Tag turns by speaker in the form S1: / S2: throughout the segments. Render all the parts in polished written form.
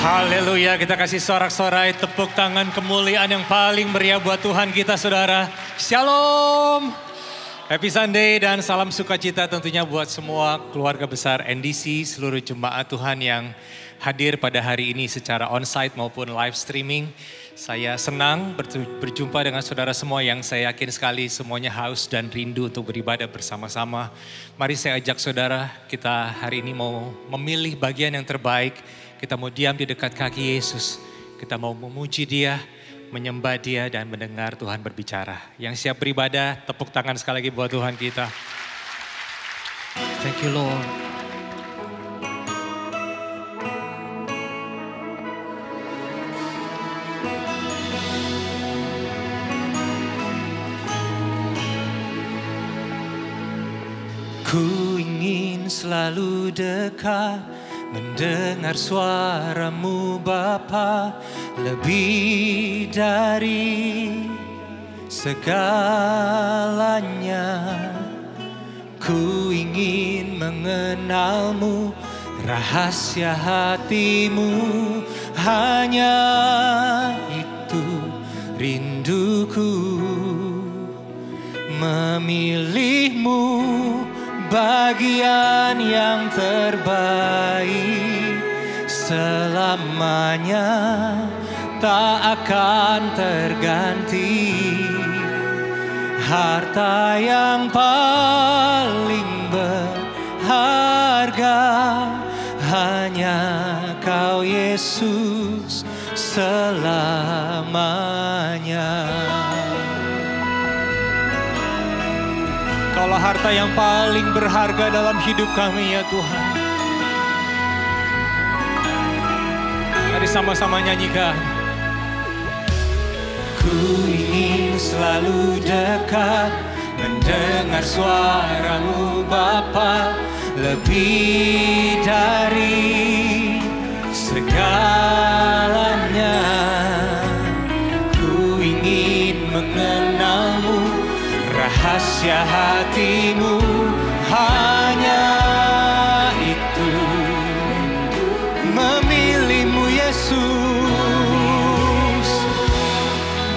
S1: Haleluya, kita kasih sorak-sorai tepuk tangan kemuliaan yang paling meriah buat Tuhan kita saudara. Shalom, happy Sunday dan salam sukacita tentunya buat semua keluarga besar NDC, seluruh jemaat Tuhan yang hadir pada hari ini secara onsite maupun live streaming. Saya senang berjumpa dengan saudara semua yang saya yakin sekali semuanya haus dan rindu untuk beribadah bersama-sama. Mari saya ajak saudara, kita hari ini mau memilih bagian yang terbaik. Kita mau diam di dekat kaki Yesus. Kita mau memuji Dia, menyembah Dia dan mendengar Tuhan berbicara. Yang siap beribadah, tepuk tangan sekali lagi buat Tuhan kita. Thank you Lord. Ku ingin selalu dekat, mendengar suaramu Bapa, lebih dari segalanya. Ku ingin mengenalmu, rahasia hatimu, hanya itu rinduku. Memilihmu bagian yang terbaik, selamanya tak akan terganti. Harta yang paling berharga, hanya Kau Yesus selamanya. Kaulah harta yang paling berharga dalam hidup kami ya Tuhan. Mari sama-sama nyanyikan. Ku ingin selalu dekat, mendengar suaramu Bapa, lebih dari segalanya. Ku ingin mengenalmu, rahasia hatimu, hanya itu. Memilihmu Yesus,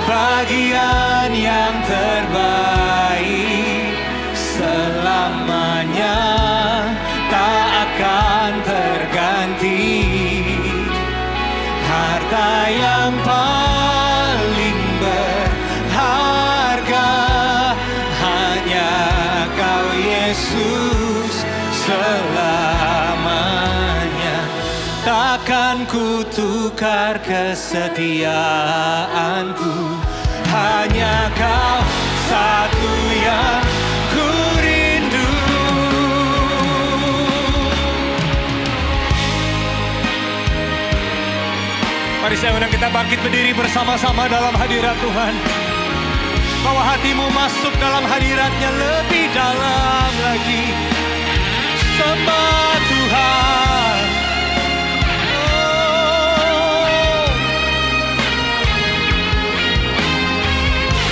S1: bagian yang terbaik, selamanya tak akan terganti. Harta yang paling berharga, hanya Kau Yesus selamanya. Takkan ku tukar kesetiaanku, hanya Kau satu yang ku rindu. Mari saya undang kita bangkit berdiri bersama-sama dalam hadirat Tuhan. Bawa hatimu masuk dalam hadiratnya lebih dalam lagi. Sembah Tuhan. Oh.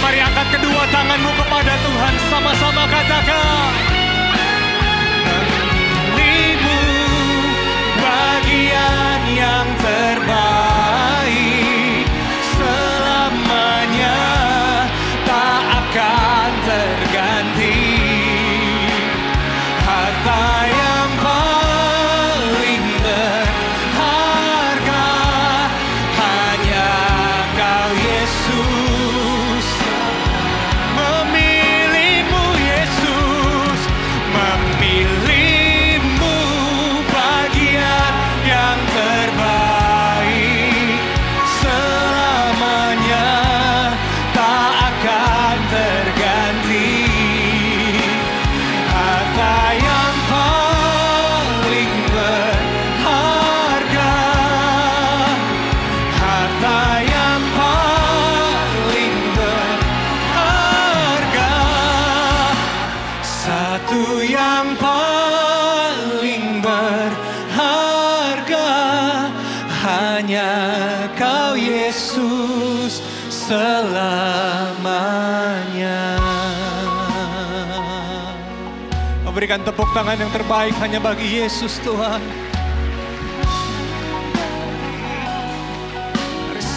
S1: Mari angkat kedua tanganmu kepada Tuhan. Sama-sama katakan. Memilihmu bagian yang terbaik, selamanya tak akan terganti. Harta yang paling berharga, hanya Kau Yesus. Memilihmu Yesus, memilihmu bagian yang terbaik, selamanya tak akan terganti. Harta yang paling berharga, harta yang paling berharga, satu yang paling berharga, hanya Kau Yesus selamanya. Berikan tepuk tangan yang terbaik hanya bagi Yesus Tuhan.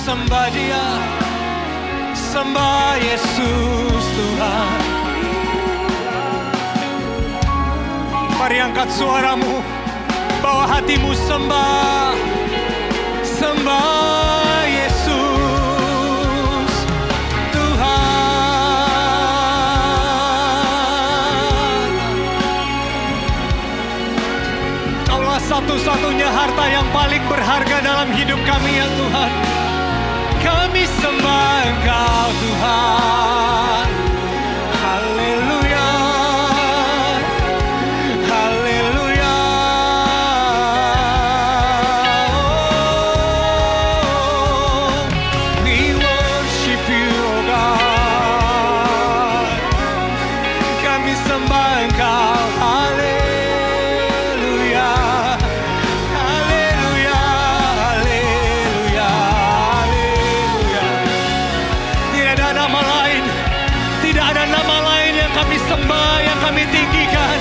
S1: sembah Dia, sembah Yesus Tuhan. Mari angkat suaramu, bawa hatimu sembah, sembah Yesus Tuhan. Kaulah satu-satunya harta yang paling berharga dalam hidup kami ya Tuhan. Kami sembah Engkau Tuhan. Haleluya, haleluya. Oh, we worship you, oh God. Kami sembah Engkau. Haleluya, haleluya, haleluya, haleluya. Tidak ada nama lain, tidak ada nama lain yang kami sembah, yang kami tinggikan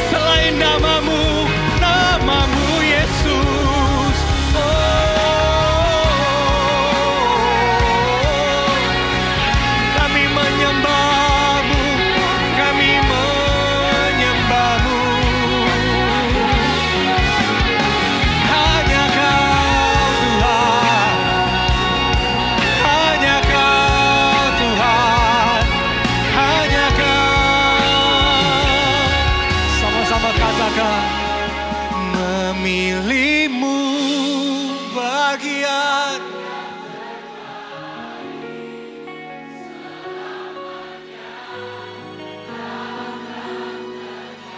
S1: selain namamu, namamu Yesus. Oh, kami menyembahmu, kami menyembahmu. Hanya Kau Tuhan, hanya Kau Tuhan, hanya Kau. Sama-sama katakan, memilihmu bagian.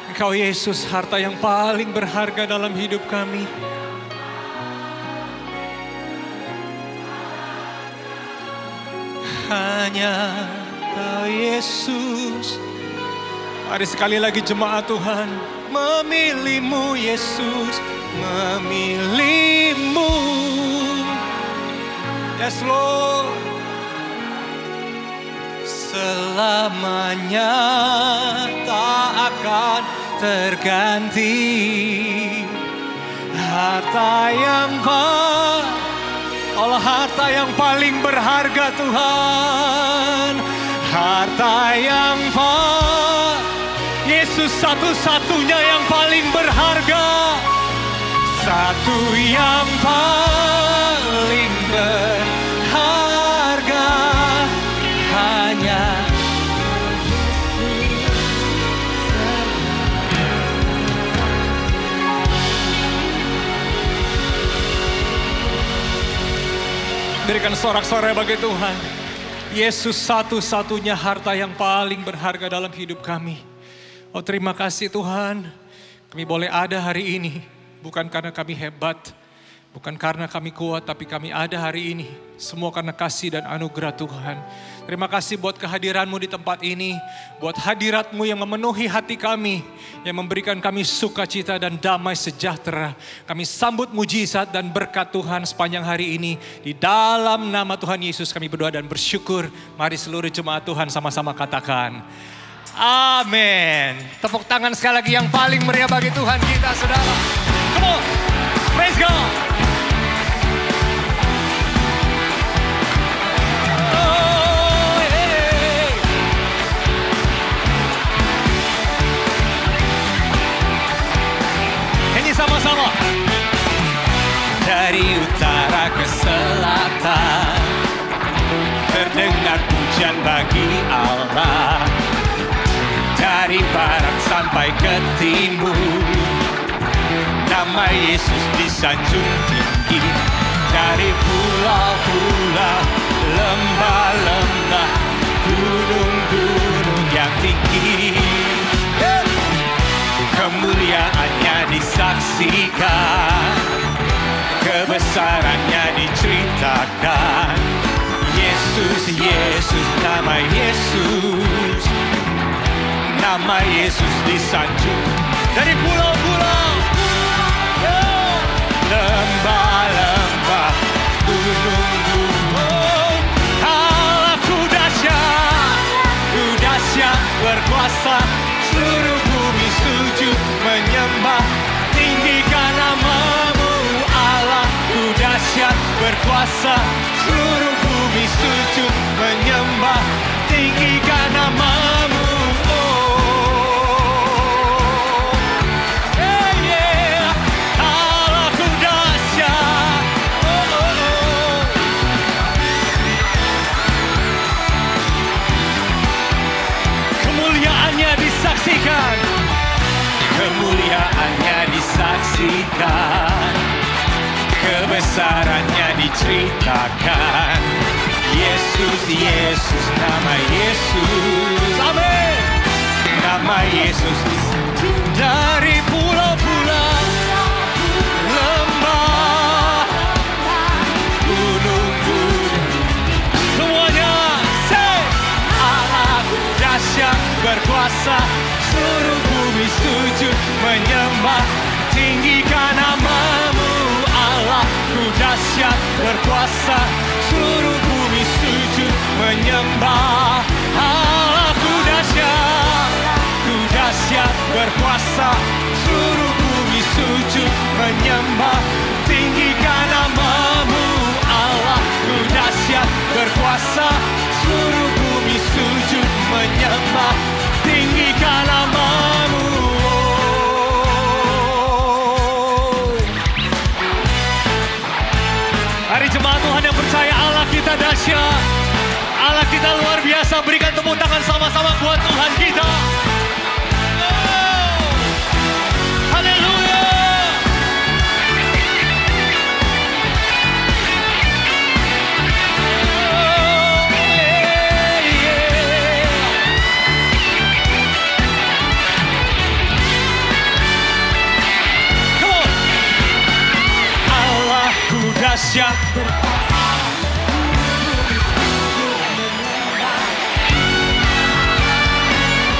S1: Engkau Yesus, harta yang paling berharga dalam hidup kami. Hanya Kau Yesus. Mari sekali lagi jemaat Tuhan, memilihmu Yesus, memilihmu. Yes Lord. Selamanya tak akan terganti. Harta yang Allah, harta yang paling berharga Tuhan. Harta yang Yesus satu-satunya yang paling berharga. Satu yang paling berharga. Hanya berikan sorak-sorai bagi Tuhan. Yesus satu-satunya harta yang paling berharga dalam hidup kami. Oh terima kasih Tuhan, kami boleh ada hari ini. Bukan karena kami hebat, bukan karena kami kuat, tapi kami ada hari ini. Semua karena kasih dan anugerah Tuhan. Terima kasih buat kehadiran-Mu di tempat ini. Buat hadirat-Mu yang memenuhi hati kami. Yang memberikan kami sukacita dan damai sejahtera. Kami sambut mujizat dan berkat Tuhan sepanjang hari ini. Di dalam nama Tuhan Yesus kami berdoa dan bersyukur. Mari seluruh jemaat Tuhan sama-sama katakan. Amin. Tepuk tangan sekali lagi yang paling meriah bagi Tuhan kita, saudara. Come on, praise God. Oh, hey. Nyanyi sama-sama. Dari utara ke selatan, terdengar pujian bagi Allah. Dari barat sampai ke timur, nama Yesus disanjung tinggi. Dari pulau-pulau, lembah-lembah, gunung-gunung yang tinggi, kemuliaannya disaksikan, kebesarannya diceritakan. Yesus, Yesus, nama Yesus, nama Yesus disanjung. Dari pulau-pulau, lembah-lembah, gunung-gunung, Allahku dahsyat, berkuasa, seluruh bumi sujud menyembah, tinggikan namamu, Allahku dahsyat, berkuasa. berkuasa, seluruh bumi sujud menyembah, tinggikan nama-Mu. Allahku dahsyat. Kemuliaannya disaksikan, kemuliaannya disaksikan, kebesarannya diceritakan. Yesus, Yesus, nama Yesus. Amin. Nama Yesus dari pulau-pulau, lembah, gunung-gunung, semuanya say. Allahku dahsyat berkuasa, seluruh bumi sujud menyembah, tinggikan nama-Mu. Allahku dahsyat berkuasa, seluruh bumi sujud menyembah. Allahku dahsyat, ku dahsyat berkuasa, seluruh bumi sujud menyembah, tinggikan nama-Mu. Allahku dahsyat berkuasa, seluruh bumi sujud menyembah, tinggikan nama-Mu. Hari jemaat Tuhan yang percaya, Allah kita dahsyat, Allah kita luar biasa. Berikan tepuk tangan sama-sama buat Tuhan kita. Haleluya. Allahku dahsyat,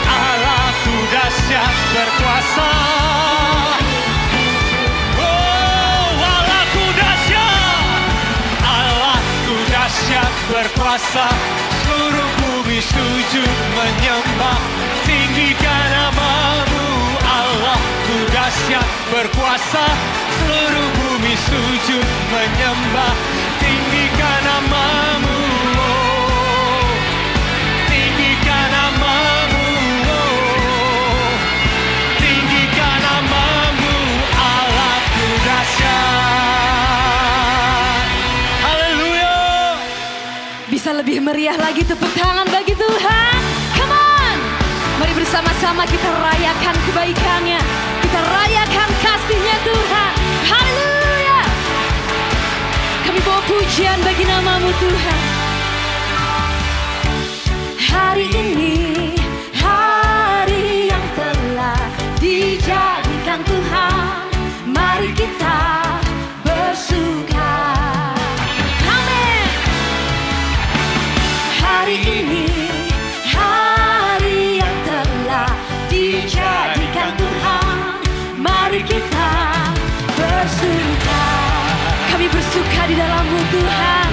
S1: Allahku dahsyat berkuasa. Oh, Allahku dahsyat, Allahku dahsyat berkuasa, seluruh bumi sujud menyembah, tinggikan nama-Mu. Allahku dahsyat berkuasa, seluruh bumi sujud menyembah, tinggikan nama-Mu. Oh, tinggikan nama-Mu. Oh, tinggikan nama-Mu. Allahku dahsyat. Haleluya.
S2: Bisa lebih meriah lagi tepuk tangan bagi Tuhan. Come on. Mari bersama-sama kita rayakan kebaikannya. Kita rayakan kasih-Nya Tuhan. Haleluya. Kami bawa pujian bagi nama-Mu Tuhan. Hari ini hari yang telah dijadikan Tuhan. Mari kita bersuka. Amin. Hari ini hari yang telah dijadikan Tuhan. Mari kita bersuka. Kami bersuka di dalam-Mu Tuhan.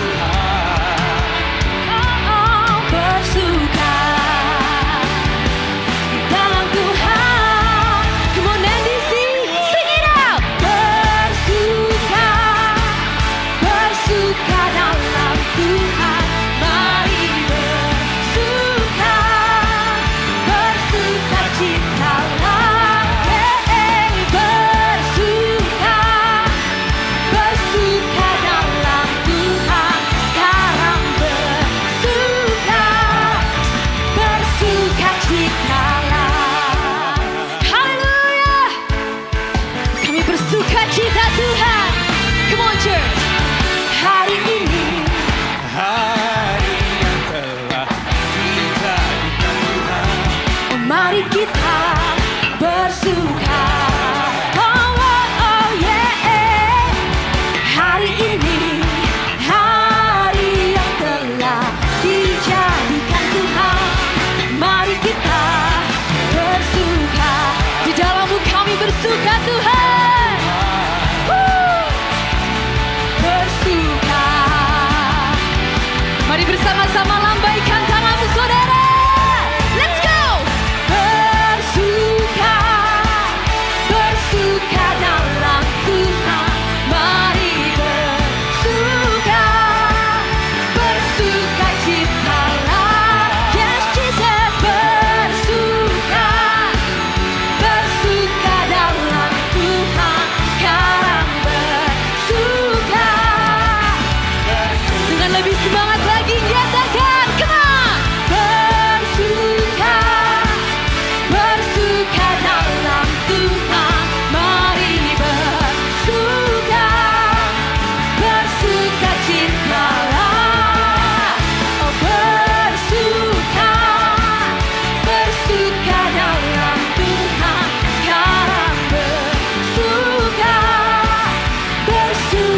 S2: Oh, bersuka di dalam Tuhan. Come on Andy, sing it out. Bersuka.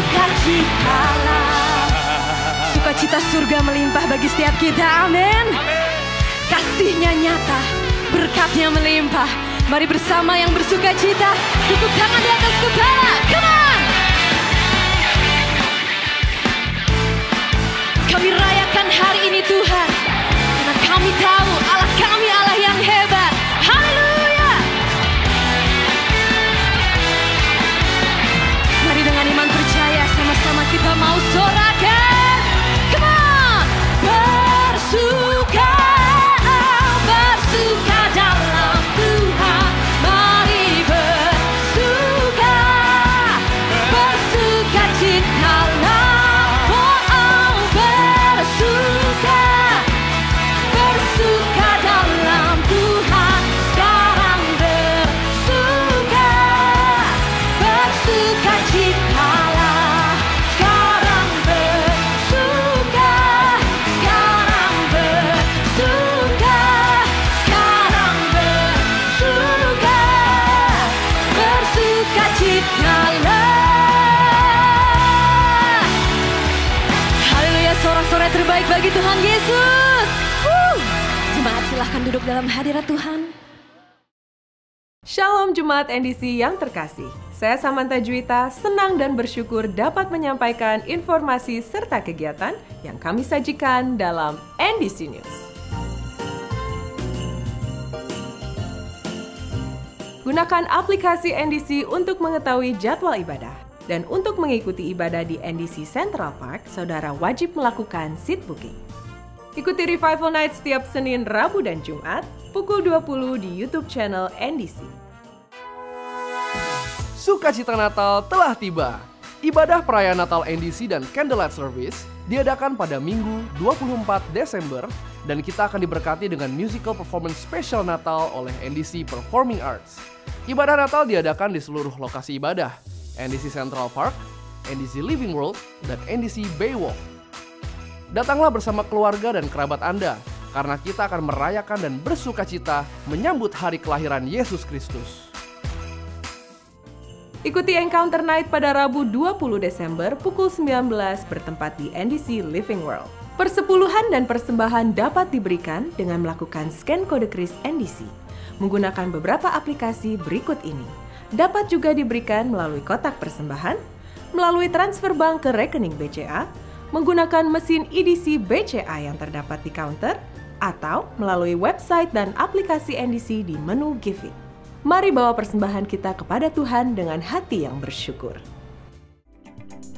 S2: bersukacitalah. Sukacita surga melimpah bagi setiap kita, amin. Kasihnya nyata, berkatnya melimpah. Mari bersama yang bersukacita, tepuk tangan di atas kepala, come on. Kami rayakan hari ini Tuhan, karena kami tahu Allah kami Allah yang hebat. Haleluya. Mari dengan iman percaya sama-sama kita mau sorakan. Come on. Bersuka dalam Tuhan. Mari bersuka, bersukacitalah. Bersuka dalam Tuhan, sekarang bersuka, bersukacitalah. Sekarang bersuka, sekarang bersuka, sekarang bersuka, bersukacitalah. Haleluya, sorak-sorai terbaik bagi Tuhan Yesus. Jemaat silahkan duduk dalam hadirat Tuhan.
S3: Shalom Jemaat NDC yang terkasih. Saya Samantha Juwita, senang dan bersyukur dapat menyampaikan informasi serta kegiatan yang kami sajikan dalam NDC News. Gunakan aplikasi NDC untuk mengetahui jadwal ibadah. Dan untuk mengikuti ibadah di NDC Central Park, saudara wajib melakukan seat booking. Ikuti Revival Night setiap Senin, Rabu, dan Jumat, pukul 20 di YouTube channel NDC.
S4: Sukacita Natal telah tiba. Ibadah perayaan Natal NDC dan Candlelight Service diadakan pada Minggu 24 Desember dan kita akan diberkati dengan musical performance spesial Natal oleh NDC Performing Arts. Ibadah Natal diadakan di seluruh lokasi ibadah, NDC Central Park, NDC Living World, dan NDC Baywalk. Datanglah bersama keluarga dan kerabat Anda, karena kita akan merayakan dan bersukacita menyambut hari kelahiran Yesus Kristus.
S3: Ikuti Encounter Night pada Rabu 20 Desember pukul 19 bertempat di NDC Living World. Persepuluhan dan persembahan dapat diberikan dengan melakukan scan kode kris NDC menggunakan beberapa aplikasi berikut ini. Dapat juga diberikan melalui kotak persembahan, melalui transfer bank ke rekening BCA, menggunakan mesin EDC BCA yang terdapat di counter, atau melalui website dan aplikasi NDC di menu Giving. Mari bawa persembahan kita kepada Tuhan dengan hati yang bersyukur.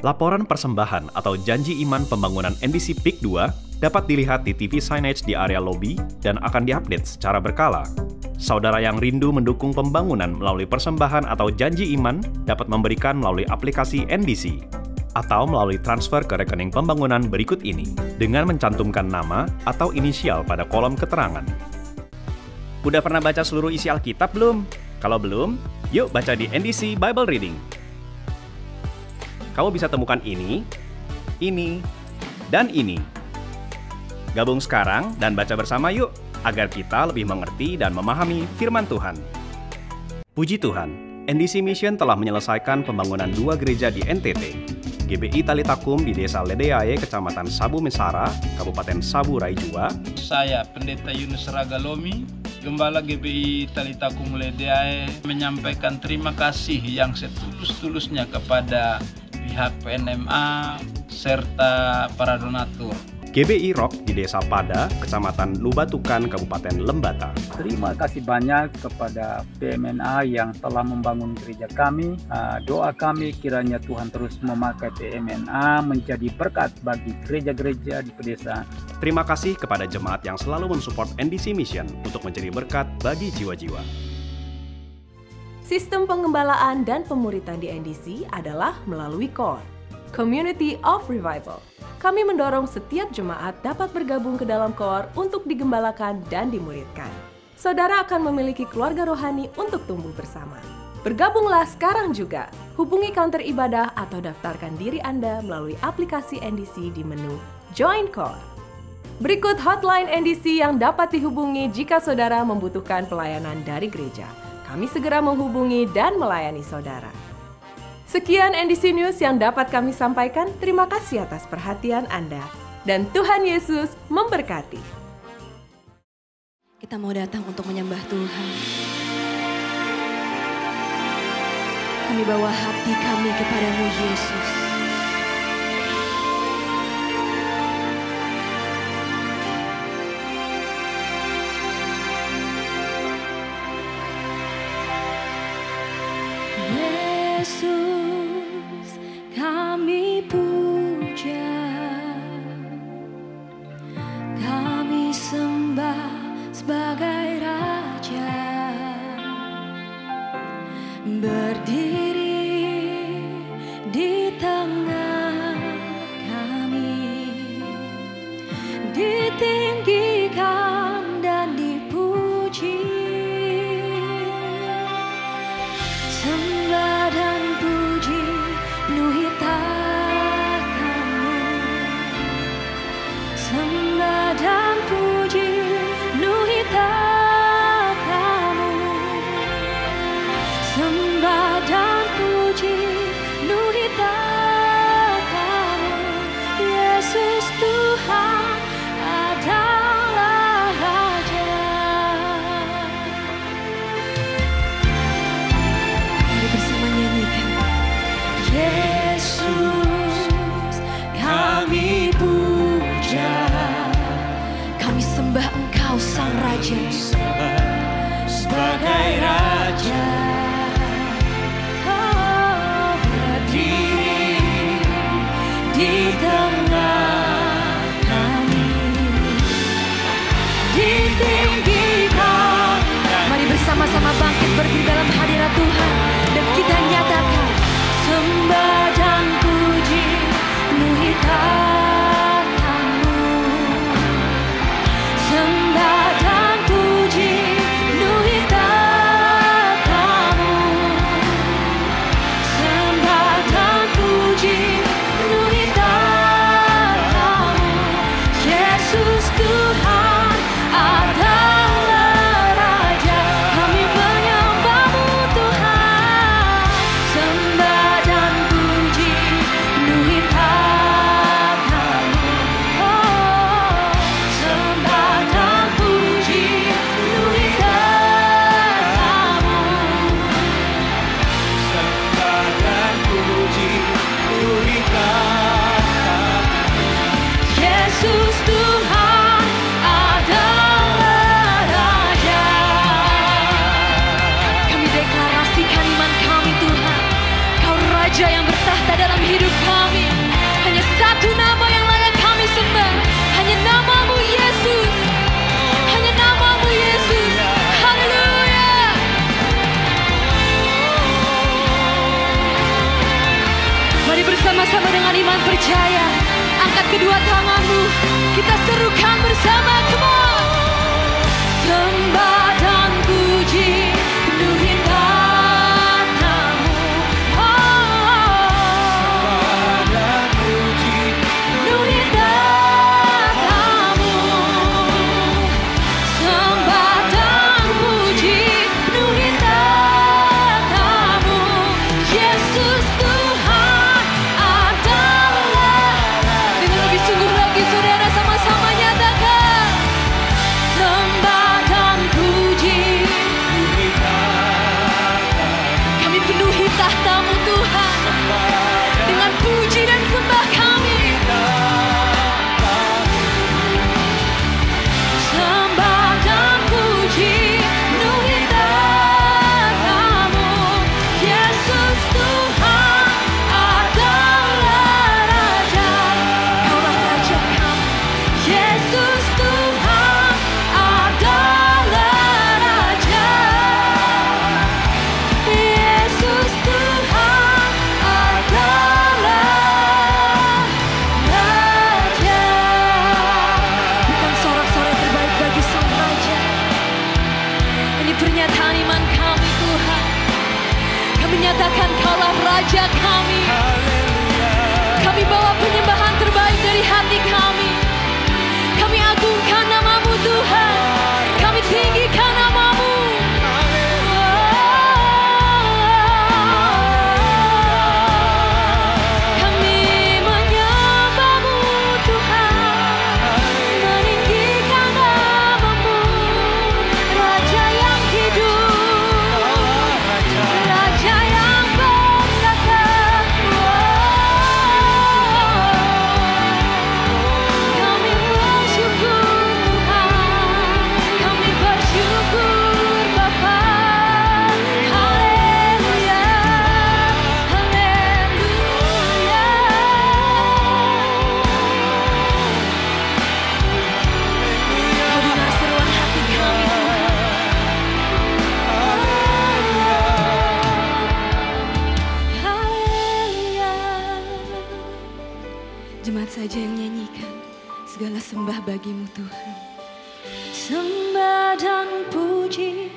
S5: Laporan persembahan atau janji iman pembangunan NDC Peak 2 dapat dilihat di TV signage di area lobi dan akan diupdate secara berkala. Saudara yang rindu mendukung pembangunan melalui persembahan atau janji iman dapat memberikan melalui aplikasi NDC atau melalui transfer ke rekening pembangunan berikut ini dengan mencantumkan nama atau inisial pada kolom keterangan.
S6: Udah pernah baca seluruh isi Alkitab belum? Kalau belum, yuk baca di NDC Bible Reading. Kamu bisa temukan ini, dan ini. Gabung sekarang dan baca bersama yuk, agar kita lebih mengerti dan memahami firman Tuhan.
S5: Puji Tuhan, NDC Mission telah menyelesaikan pembangunan 2 gereja di NTT. GBI Talitakum di Desa Ledeae, Kecamatan Sabu Mesara, Kabupaten Sabu Rai Jua.
S7: Saya Pendeta Yunus Ragalomi, Gembala GBI Talitakum Ledeae, menyampaikan terima kasih yang setulus-tulusnya kepada pihak PNMA serta para donatur.
S5: GBI Rock di Desa Pada, Kecamatan Lubatukan, Kabupaten Lembata.
S8: Terima kasih banyak kepada PMNA yang telah membangun gereja kami. Doa kami kiranya Tuhan terus memakai PMNA menjadi berkat bagi gereja-gereja di pedesaan.
S5: Terima kasih kepada jemaat yang selalu mensupport NDC Mission untuk menjadi berkat bagi jiwa-jiwa.
S3: Sistem pengembalaan dan pemuritan di NDC adalah melalui CORE, Community of Revival. Kami mendorong setiap jemaat dapat bergabung ke dalam CORE untuk digembalakan dan dimuridkan. Saudara akan memiliki keluarga rohani untuk tumbuh bersama. Bergabunglah sekarang juga. Hubungi counter ibadah atau daftarkan diri Anda melalui aplikasi NDC di menu Join CORE. Berikut hotline NDC yang dapat dihubungi jika saudara membutuhkan pelayanan dari gereja. Kami segera menghubungi dan melayani saudara. Sekian NDC News yang dapat kami sampaikan. Terima kasih atas perhatian Anda. Dan Tuhan Yesus memberkati.
S2: Kita mau datang untuk menyembah Tuhan. Kami bawa hati kami kepadamu Yesus. Yesus, kami puja, kami sembah sebagai Raja, berdiri di tengah kami, ditinggikan dan dipuji. Sembah dan puji penuhi tangan-Mu. Sembah dan puji penuhi tangan-Mu. Sembah dan puji penuhi tangan-Mu. Yesus Tuhan adalah Raja. Mari bersama nyanyikan. Yesus, kami puja, kami sembah Engkau Sang Raja, sebagai Raja. Oh, berdiri di tengah kami, ditinggikan. Mari bersama-sama bangkit berdiri dalam hadirat Tuhan dan kita nyatakan sembah dan puji penuhi tangan-Mu. Sembah dan puji penuhi tangan-Mu. Sembah dan puji penuhi tangan-Mu. Yesus Tuhan adalah Raja. Kami menyembah-Mu Tuhan. Sembah dan puji penuhi tangan-Mu. Oh, sembah dan puji penuhi tangan-Mu.
S1: Sembah dan puji penuhi tangan-Mu.
S2: Yesus Tuhan adalah Raja. Kami deklarasikan iman kami Tuhan. Kau Raja yang bertahta dalam hidup kami. Hanya satu nama yang layak kami sembah. Hanya nama-Mu Yesus. Hanya nama-Mu Yesus. Haleluya. Mari bersama-sama dengan iman percaya. Angkat kedua tanganmu. Kita serukan bersama. Come on. Sembah dan puji penuhi tangan-Mu.
S1: Sembah dan puji
S2: Penuhi tangan-Mu. Sembah dan puji penuhi tangan-Mu. Yesus Tuhan adalah. Dengan lebih sungguh lagi saudara sama-sama nyatakan. Sembah dan puji jemaat saja yang nyanyikan. Segala sembah bagimu Tuhan. Sembah dan puji.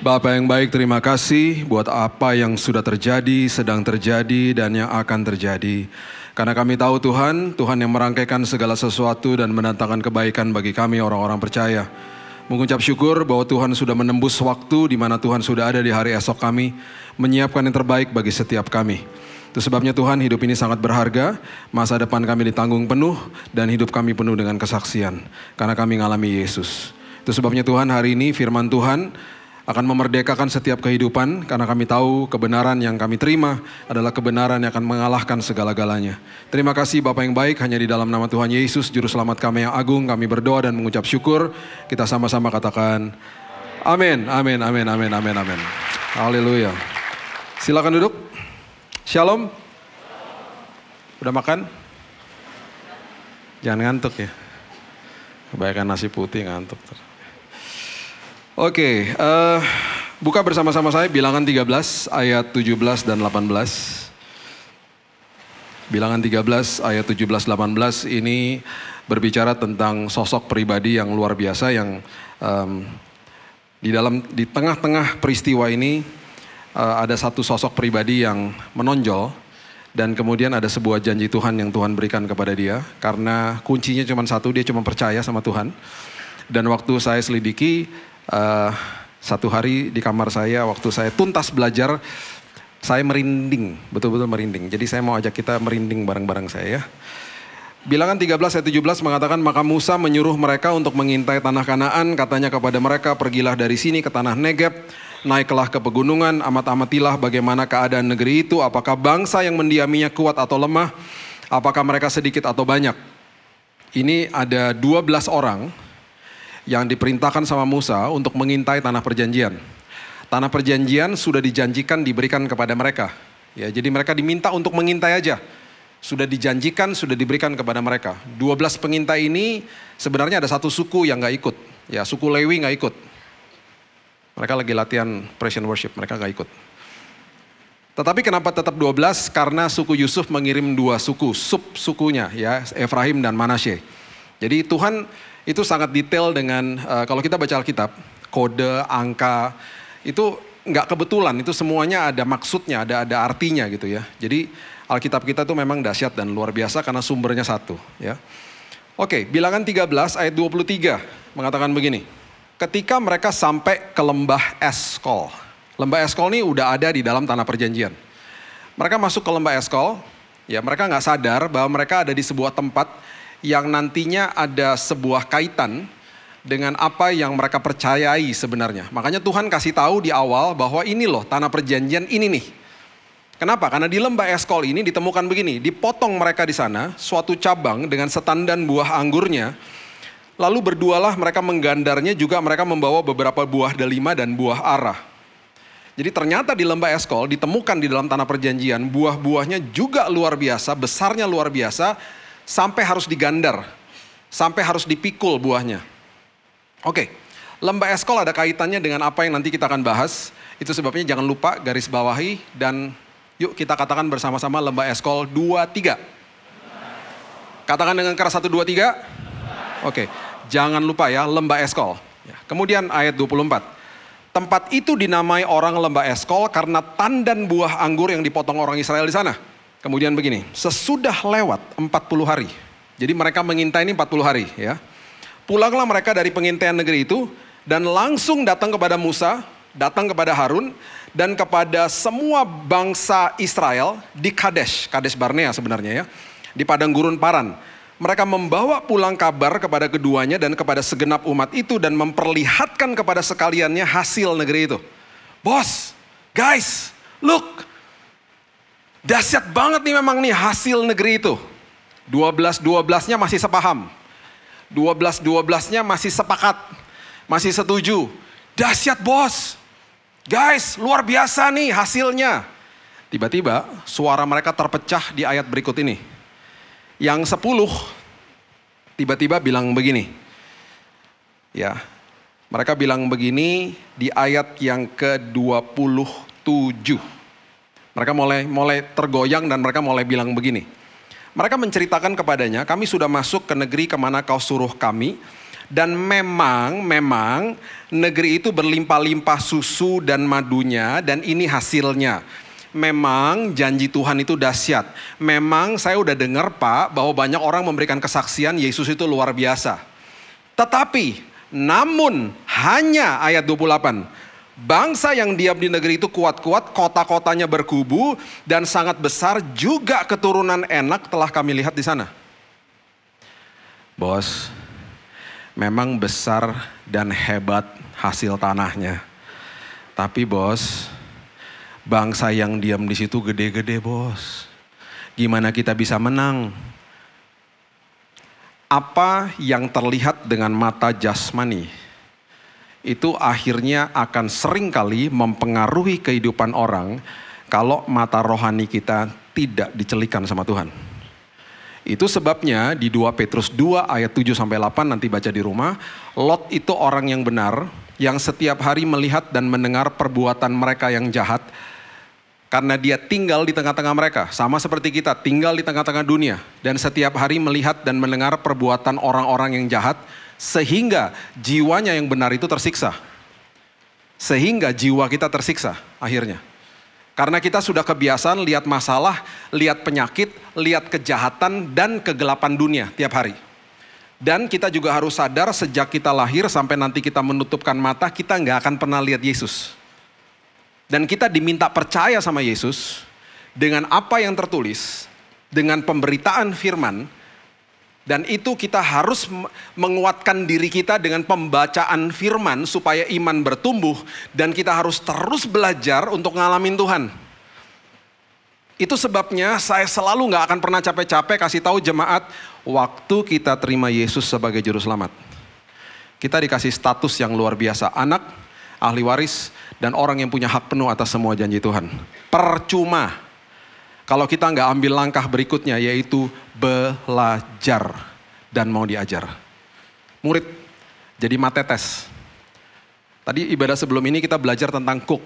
S9: Bapa yang baik, terima kasih buat apa yang sudah terjadi, sedang terjadi, dan yang akan terjadi. Karena kami tahu Tuhan, Tuhan yang merangkaikan segala sesuatu dan mendatangkan kebaikan bagi kami orang-orang percaya. Mengucap syukur bahwa Tuhan sudah menembus waktu di mana Tuhan sudah ada di hari esok kami, menyiapkan yang terbaik bagi setiap kami. Itu sebabnya Tuhan, hidup ini sangat berharga, masa depan kami ditanggung penuh, dan hidup kami penuh dengan kesaksian. Karena kami mengalami Yesus. Itu sebabnya Tuhan, hari ini firman Tuhan akan memerdekakan setiap kehidupan, karena kami tahu kebenaran yang kami terima adalah kebenaran yang akan mengalahkan segala-galanya. Terima kasih Bapa yang baik, hanya di dalam nama Tuhan Yesus, Juru Selamat kami yang agung, kami berdoa dan mengucap syukur. Kita sama-sama katakan, amin, amin, amin, amin, amin, amin. Haleluya. Silakan duduk. Shalom. Udah makan? Jangan ngantuk ya. Kebanyakan nasi putih ngantuk. Oke, buka bersama-sama saya Bilangan 13 ayat 17 dan 18. Bilangan 13 ayat 17-18 ini berbicara tentang sosok pribadi yang luar biasa yang di tengah-tengah peristiwa ini ada satu sosok pribadi yang menonjol dan kemudian ada sebuah janji Tuhan yang Tuhan berikan kepada dia karena kuncinya cuma satu, dia cuma percaya sama Tuhan. Dan waktu saya selidiki, satu hari di kamar saya waktu saya tuntas belajar, saya merinding, betul-betul merinding. Jadi saya mau ajak kita merinding bareng-bareng saya ya. Bilangan 13 ayat 17 mengatakan, maka Musa menyuruh mereka untuk mengintai tanah Kanaan, katanya kepada mereka, pergilah dari sini ke tanah Negeb, naiklah ke pegunungan, amat-amatilah bagaimana keadaan negeri itu, apakah bangsa yang mendiaminya kuat atau lemah, apakah mereka sedikit atau banyak. Ini ada 12 orang yang diperintahkan sama Musa untuk mengintai tanah perjanjian. Tanah perjanjian sudah dijanjikan diberikan kepada mereka. Ya, jadi mereka diminta untuk mengintai aja. Sudah dijanjikan, sudah diberikan kepada mereka. 12 pengintai ini sebenarnya ada satu suku yang gak ikut. Ya, suku Lewi gak ikut. Mereka lagi latihan praise and worship, mereka gak ikut. Tetapi kenapa tetap 12? Karena suku Yusuf mengirim 2 suku, sub-sukunya ya, Efraim dan Manasye. Jadi Tuhan itu sangat detail dengan, kalau kita baca Alkitab, kode, angka, itu nggak kebetulan, itu semuanya ada maksudnya, ada artinya gitu ya. Jadi Alkitab kita tuh memang dahsyat dan luar biasa karena sumbernya satu ya. Oke, Bilangan 13 ayat 23 mengatakan begini. Ketika mereka sampai ke lembah Eskol. Lembah Eskol ini udah ada di dalam tanah perjanjian. Mereka masuk ke lembah Eskol, ya mereka nggak sadar bahwa mereka ada di sebuah tempat yang nantinya ada sebuah kaitan dengan apa yang mereka percayai sebenarnya. Makanya Tuhan kasih tahu di awal bahwa ini loh tanah perjanjian ini nih. Kenapa? Karena di lembah Eskol ini ditemukan begini, dipotong mereka di sana suatu cabang dengan setandan buah anggurnya. Lalu berdualah mereka menggandarnya, juga mereka membawa beberapa buah delima dan buah ara. Jadi ternyata di lembah Eskol ditemukan di dalam tanah perjanjian buah-buahnya juga luar biasa, besarnya luar biasa, sampai harus digandar, sampai harus dipikul buahnya. Oke, lembah Eskol ada kaitannya dengan apa yang nanti kita akan bahas. Itu sebabnya jangan lupa garis bawahi dan yuk kita katakan bersama-sama lembah Eskol 23. Katakan dengan keras 1, 2, 3. Oke, jangan lupa ya lembah Eskol. Ya. Kemudian ayat 24. Tempat itu dinamai orang lembah Eskol karena tandan buah anggur yang dipotong orang Israel di sana. Kemudian begini, sesudah lewat 40 hari. Jadi mereka mengintai ini 40 hari ya. Pulanglah mereka dari pengintaian negeri itu dan langsung datang kepada Musa, datang kepada Harun, dan kepada semua bangsa Israel di Kadesh Barnea sebenarnya ya, di padang gurun Paran. Mereka membawa pulang kabar kepada keduanya dan kepada segenap umat itu dan memperlihatkan kepada sekaliannya hasil negeri itu. Bos, guys, look, dahsyat banget nih memang nih hasil negeri itu. 12-12-nya masih sepaham. 12-12-nya masih sepakat. Masih setuju. Dahsyat bos. Guys, luar biasa nih hasilnya. Tiba-tiba suara mereka terpecah di ayat berikut ini. Yang 10 tiba-tiba bilang begini. Ya, mereka bilang begini di ayat yang ke-27. Mereka mulai tergoyang dan mereka mulai bilang begini. Mereka menceritakan kepadanya, kami sudah masuk ke negeri kemana kau suruh kami. Dan memang negeri itu berlimpah-limpah susu dan madunya dan ini hasilnya. Memang janji Tuhan itu dahsyat. Memang saya udah dengar Pak bahwa banyak orang memberikan kesaksian Yesus itu luar biasa. Tetapi namun hanya ayat 28. Bangsa yang diam di negeri itu kuat-kuat, kota-kotanya berkubu dan sangat besar, juga keturunan enak telah kami lihat di sana. Bos, memang besar dan hebat hasil tanahnya. Tapi bos, bangsa yang diam di situ gede-gede bos. Gimana kita bisa menang? Apa yang terlihat dengan mata jasmani itu akhirnya akan seringkali mempengaruhi kehidupan orang kalau mata rohani kita tidak dicelikan sama Tuhan. Itu sebabnya di 2 Petrus 2 ayat 7-8 nanti baca di rumah, Lot itu orang yang benar, yang setiap hari melihat dan mendengar perbuatan mereka yang jahat, karena dia tinggal di tengah-tengah mereka, sama seperti kita tinggal di tengah-tengah dunia, dan setiap hari melihat dan mendengar perbuatan orang-orang yang jahat, sehingga jiwanya yang benar itu tersiksa. Sehingga jiwa kita tersiksa akhirnya. Karena kita sudah kebiasaan lihat masalah, lihat penyakit, lihat kejahatan dan kegelapan dunia tiap hari. Dan kita juga harus sadar sejak kita lahir sampai nanti kita menutupkan mata, kita nggak akan pernah lihat Yesus. Dan kita diminta percaya sama Yesus dengan apa yang tertulis, dengan pemberitaan firman. Dan itu kita harus menguatkan diri kita dengan pembacaan firman supaya iman bertumbuh. Dan kita harus terus belajar untuk ngalamin Tuhan. Itu sebabnya saya selalu gak akan pernah capek-capek kasih tahu jemaat, waktu kita terima Yesus sebagai juru selamat, kita dikasih status yang luar biasa, anak, ahli waris, dan orang yang punya hak penuh atas semua janji Tuhan. Percuma kalau kita nggak ambil langkah berikutnya, yaitu belajar dan mau diajar. Murid, jadi matetes. Tadi ibadah sebelum ini kita belajar tentang cook.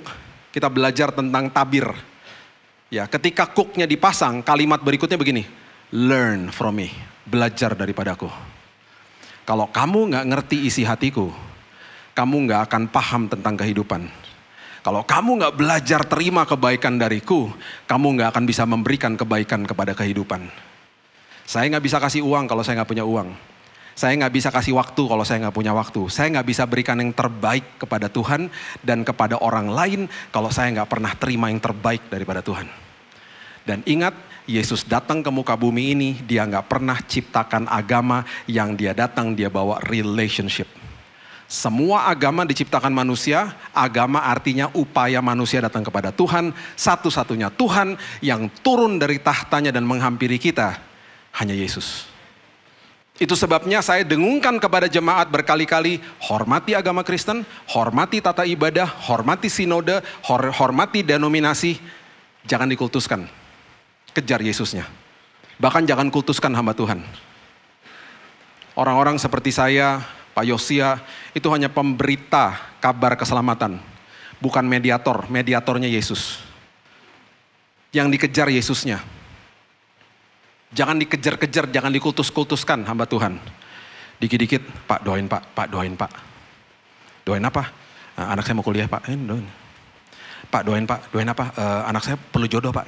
S9: Kita belajar tentang tabir. Ya, ketika cooknya dipasang, kalimat berikutnya begini. Learn from me, belajar daripadaku. Kalau kamu nggak ngerti isi hatiku, kamu nggak akan paham tentang kehidupan. Kalau kamu nggak belajar terima kebaikan dariku, kamu nggak akan bisa memberikan kebaikan kepada kehidupan. Saya nggak bisa kasih uang kalau saya nggak punya uang. Saya nggak bisa kasih waktu kalau saya nggak punya waktu. Saya nggak bisa berikan yang terbaik kepada Tuhan dan kepada orang lain kalau saya nggak pernah terima yang terbaik daripada Tuhan. Dan ingat, Yesus datang ke muka bumi ini, dia nggak pernah ciptakan agama, yang dia datang dia bawa relationship. Semua agama diciptakan manusia, agama artinya upaya manusia datang kepada Tuhan. Satu-satunya Tuhan yang turun dari tahtanya dan menghampiri kita, hanya Yesus. Itu sebabnya saya dengungkan kepada jemaat berkali-kali, hormati agama Kristen, hormati tata ibadah, hormati sinode, hormati denominasi, jangan dikultuskan. Kejar Yesusnya. Bahkan jangan kultuskan hamba Tuhan. Orang-orang seperti saya, Pak Yosia, itu hanya pemberita kabar keselamatan. Bukan mediator, mediatornya Yesus. Yang dikejar Yesusnya. Jangan dikejar-kejar, jangan dikultus-kultuskan hamba Tuhan. Dikit-dikit, Pak doain Pak doain Pak. Doain apa? Anak saya mau kuliah Pak, doain. Pak doain apa? Anak saya perlu jodoh Pak.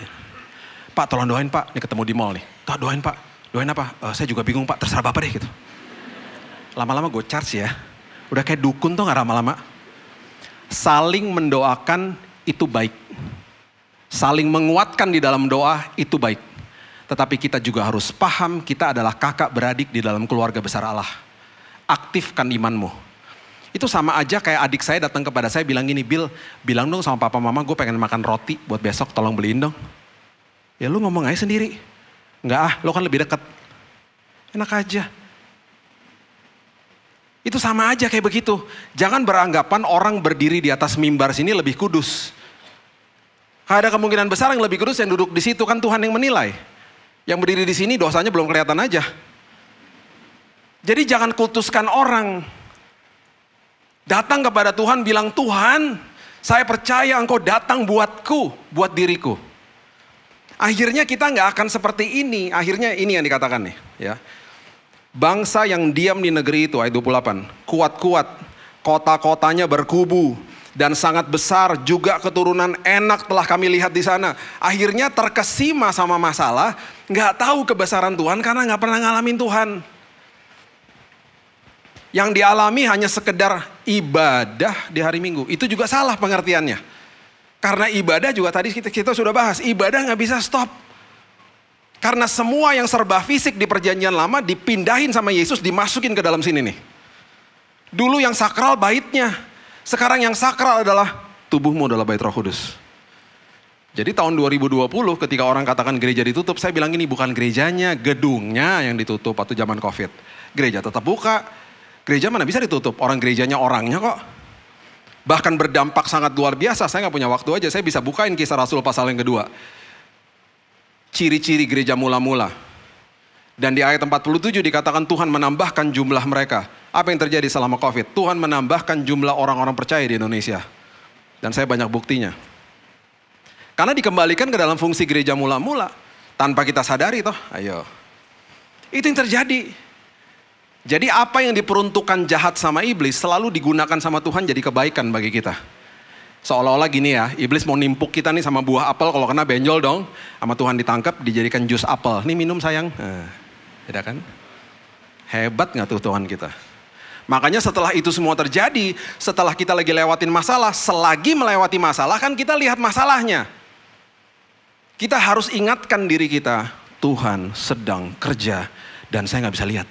S9: Pak tolong doain Pak, ini ketemu di mall nih. Pak doain Pak, doain apa? Saya juga bingung Pak, terserah Bapak deh gitu. Lama-lama gue charge ya, udah kayak dukun tuh gak lama-lama. Saling mendoakan itu baik. Saling menguatkan di dalam doa itu baik. Tetapi kita juga harus paham kita adalah kakak beradik di dalam keluarga besar Allah. Aktifkan imanmu. Itu sama aja kayak adik saya datang kepada saya bilang gini, Bill, bilang dong sama papa mama gue pengen makan roti buat besok, tolong beliin dong. Ya lu ngomong aja sendiri. Enggak lo kan lebih dekat. Enak aja. Itu sama aja kayak begitu. Jangan beranggapan orang berdiri di atas mimbar sini lebih kudus. Ada kemungkinan besar yang lebih kudus yang duduk di situ, kan Tuhan yang menilai. Yang berdiri di sini dosanya belum kelihatan aja. Jadi jangan kultuskan orang. Datang kepada Tuhan bilang, Tuhan saya percaya engkau datang buatku, buat diriku. Akhirnya kita nggak akan seperti ini. Akhirnya ini yang dikatakan nih. Ya. Bangsa yang diam di negeri itu, ayat 28. Kuat-kuat, kota-kotanya berkubu. Dan sangat besar juga keturunan enak telah kami lihat di sana. Akhirnya terkesima sama masalah, nggak tahu kebesaran Tuhan karena nggak pernah ngalamin Tuhan. Yang dialami hanya sekedar ibadah di hari Minggu. Itu juga salah pengertiannya. Karena ibadah juga tadi kita sudah bahas, ibadah nggak bisa stop. Karena semua yang serba fisik di perjanjian lama dipindahin sama Yesus, dimasukin ke dalam sini nih. Dulu yang sakral baitnya. Sekarang yang sakral adalah tubuhmu adalah bait Roh Kudus. Jadi tahun 2020 ketika orang katakan gereja ditutup, saya bilang ini bukan gerejanya, gedungnya yang ditutup waktu zaman COVID. Gereja tetap buka. Gereja mana bisa ditutup? Orang gerejanya orangnya kok. Bahkan berdampak sangat luar biasa. Saya nggak punya waktu aja, saya bisa bukain Kisah Rasul pasal yang kedua. Ciri-ciri gereja mula-mula. Dan di ayat 47 dikatakan Tuhan menambahkan jumlah mereka. Apa yang terjadi selama COVID? Tuhan menambahkan jumlah orang-orang percaya di Indonesia. Dan saya banyak buktinya. Karena dikembalikan ke dalam fungsi gereja mula-mula. Tanpa kita sadari toh. Ayo. Itu yang terjadi. Jadi apa yang diperuntukkan jahat sama iblis selalu digunakan sama Tuhan jadi kebaikan bagi kita. Seolah-olah gini ya, iblis mau nimpuk kita nih sama buah apel, kalau kena benjol dong. Sama Tuhan ditangkap, dijadikan jus apel. Nih minum sayang. Beda kan? Hebat gak tuh Tuhan kita? Makanya setelah itu semua terjadi, setelah kita lagi lewatin masalah, selagi melewati masalah kan kita lihat masalahnya. Kita harus ingatkan diri kita, Tuhan sedang kerja dan saya gak bisa lihat.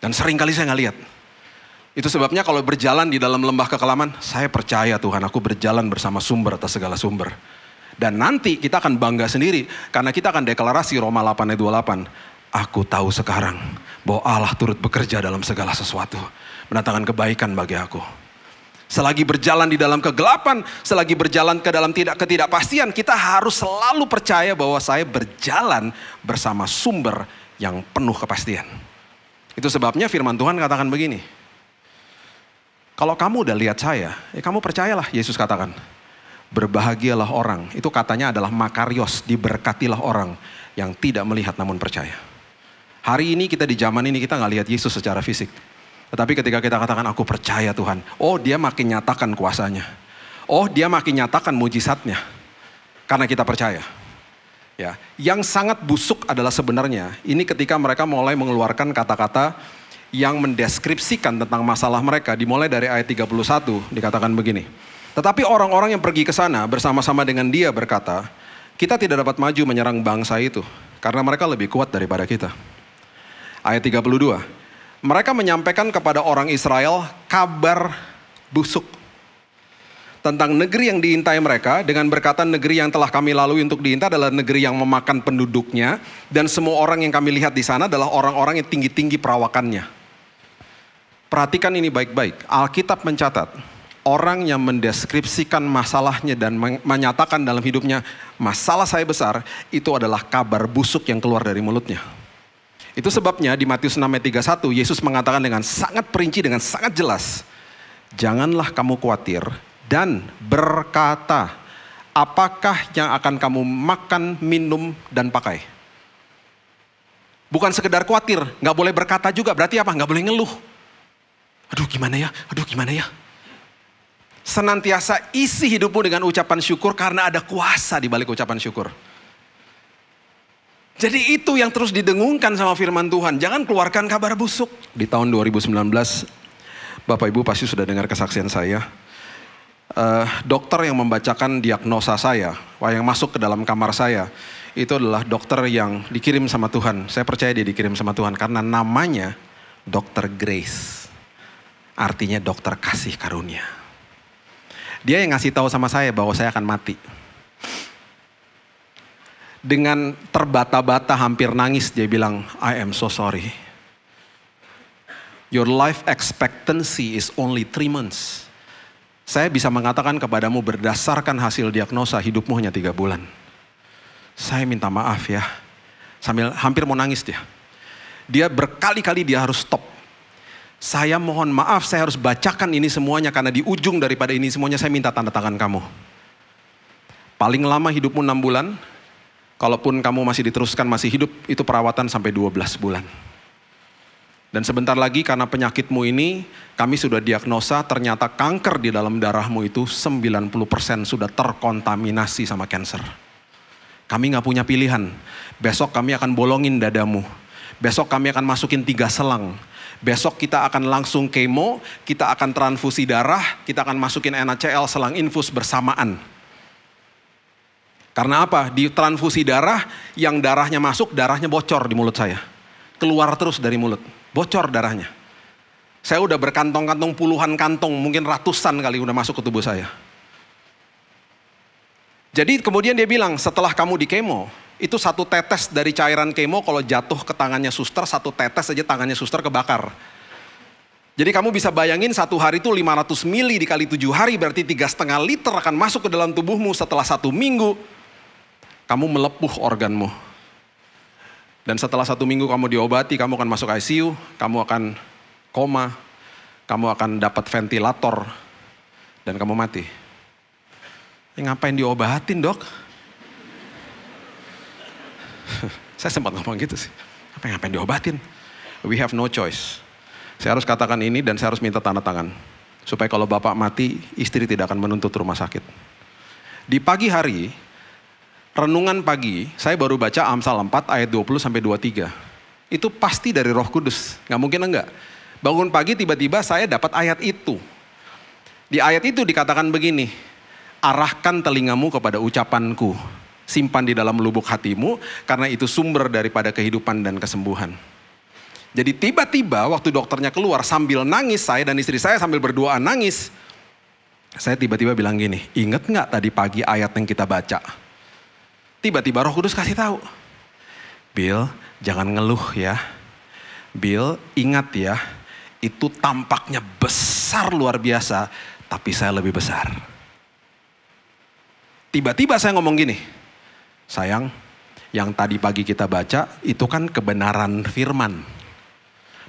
S9: Dan seringkali saya gak lihat. Itu sebabnya kalau berjalan di dalam lembah kekelaman, saya percaya Tuhan aku berjalan bersama sumber atas segala sumber. Dan nanti kita akan bangga sendiri, karena kita akan deklarasi Roma 8 ayat 28. Aku tahu sekarang bahwa Allah turut bekerja dalam segala sesuatu, mendatangkan kebaikan bagi aku. Selagi berjalan di dalam kegelapan, selagi berjalan ke dalam ketidakpastian, kita harus selalu percaya bahwa saya berjalan bersama sumber yang penuh kepastian. Itu sebabnya firman Tuhan katakan begini. Kalau kamu udah lihat saya, ya kamu percayalah, Yesus katakan. Berbahagialah orang, itu katanya adalah makarios, diberkatilah orang yang tidak melihat namun percaya. Hari ini kita di zaman ini kita gak lihat Yesus secara fisik. Tetapi ketika kita katakan aku percaya Tuhan, oh dia makin nyatakan kuasanya. Oh dia makin nyatakan mujizatnya. Karena kita percaya. Ya, yang sangat busuk adalah sebenarnya, ini ketika mereka mulai mengeluarkan kata-kata yang mendeskripsikan tentang masalah mereka. Dimulai dari ayat 31 dikatakan begini. Tetapi orang-orang yang pergi ke sana bersama-sama dengan dia berkata, kita tidak dapat maju menyerang bangsa itu karena mereka lebih kuat daripada kita. Ayat 32. Mereka menyampaikan kepada orang Israel kabar busuk tentang negeri yang diintai mereka dengan berkata negeri yang telah kami lalui untuk diintai adalah negeri yang memakan penduduknya dan semua orang yang kami lihat di sana adalah orang-orang yang tinggi-tinggi perawakannya. Perhatikan ini baik-baik. Alkitab mencatat orang yang mendeskripsikan masalahnya dan menyatakan dalam hidupnya masalah saya besar itu adalah kabar busuk yang keluar dari mulutnya. Itu sebabnya di Matius 6 ayat 31 Yesus mengatakan dengan sangat perinci, dengan sangat jelas. Janganlah kamu khawatir dan berkata apakah yang akan kamu makan, minum dan pakai. Bukan sekedar khawatir, nggak boleh berkata juga. Berarti apa? Nggak boleh ngeluh. Aduh gimana ya, aduh gimana ya. Senantiasa isi hidupmu dengan ucapan syukur karena ada kuasa di balik ucapan syukur. Jadi itu yang terus didengungkan sama firman Tuhan. Jangan keluarkan kabar busuk. Di tahun 2019, Bapak Ibu pasti sudah dengar kesaksian saya. Dokter yang membacakan diagnosa saya, yang masuk ke dalam kamar saya, itu adalah dokter yang dikirim sama Tuhan. Saya percaya dia dikirim sama Tuhan karena namanya Dr. Grace. Artinya dokter kasih karunia. Dia yang ngasih tahu sama saya bahwa saya akan mati. Dengan terbata-bata hampir nangis dia bilang, I am so sorry. Your life expectancy is only 3 months. Saya bisa mengatakan kepadamu berdasarkan hasil diagnosa hidupmu hanya 3 bulan. Saya minta maaf ya. Sambil hampir mau nangis dia. Dia berkali-kali dia harus stop. Saya mohon maaf, saya harus bacakan ini semuanya karena di ujung daripada ini semuanya saya minta tanda tangan kamu. Paling lama hidupmu 6 bulan. Kalaupun kamu masih diteruskan masih hidup, itu perawatan sampai 12 bulan. Dan sebentar lagi karena penyakitmu ini, kami sudah diagnosa ternyata kanker di dalam darahmu itu 90% sudah terkontaminasi sama kanker. Kami gak punya pilihan. Besok kami akan bolongin dadamu. Besok kami akan masukin 3 selang. Besok kita akan langsung kemo, kita akan transfusi darah, kita akan masukin NaCl selang infus bersamaan. Karena apa? Di transfusi darah, yang darahnya masuk, darahnya bocor di mulut saya. Keluar terus dari mulut. Bocor darahnya. Saya udah berkantong-kantong puluhan kantong, mungkin ratusan kali udah masuk ke tubuh saya. Jadi kemudian dia bilang, setelah kamu di kemo, itu 1 tetes dari cairan kemo kalau jatuh ke tangannya suster, 1 tetes aja tangannya suster kebakar. Jadi kamu bisa bayangin 1 hari itu 500 mili dikali 7 hari, berarti 3,5 liter akan masuk ke dalam tubuhmu setelah 1 minggu. Kamu melepuh organmu. Dan setelah 1 minggu kamu diobati, kamu akan masuk ICU, kamu akan koma, kamu akan dapat ventilator, dan kamu mati. Ngapain diobatin dok? Saya sempat ngomong gitu sih. Ngapain diobatin? We have no choice. Saya harus katakan ini dan saya harus minta tanda tangan. Supaya kalau bapak mati, istri tidak akan menuntut rumah sakit. Di pagi hari, renungan pagi, saya baru baca Amsal 4 ayat 20-23. Itu pasti dari Roh Kudus, nggak mungkin enggak. Bangun pagi tiba-tiba saya dapat ayat itu. Di ayat itu dikatakan begini, arahkan telingamu kepada ucapanku, simpan di dalam lubuk hatimu, karena itu sumber daripada kehidupan dan kesembuhan. Jadi tiba-tiba waktu dokternya keluar sambil nangis, saya dan istri saya sambil berdoa nangis. Saya tiba-tiba bilang gini, inget nggak tadi pagi ayat yang kita baca? Tiba-tiba Roh Kudus kasih tahu, Bill, jangan ngeluh ya. Bill, ingat ya, itu tampaknya besar luar biasa, tapi saya lebih besar. Tiba-tiba saya ngomong gini, sayang, yang tadi pagi kita baca itu kan kebenaran firman.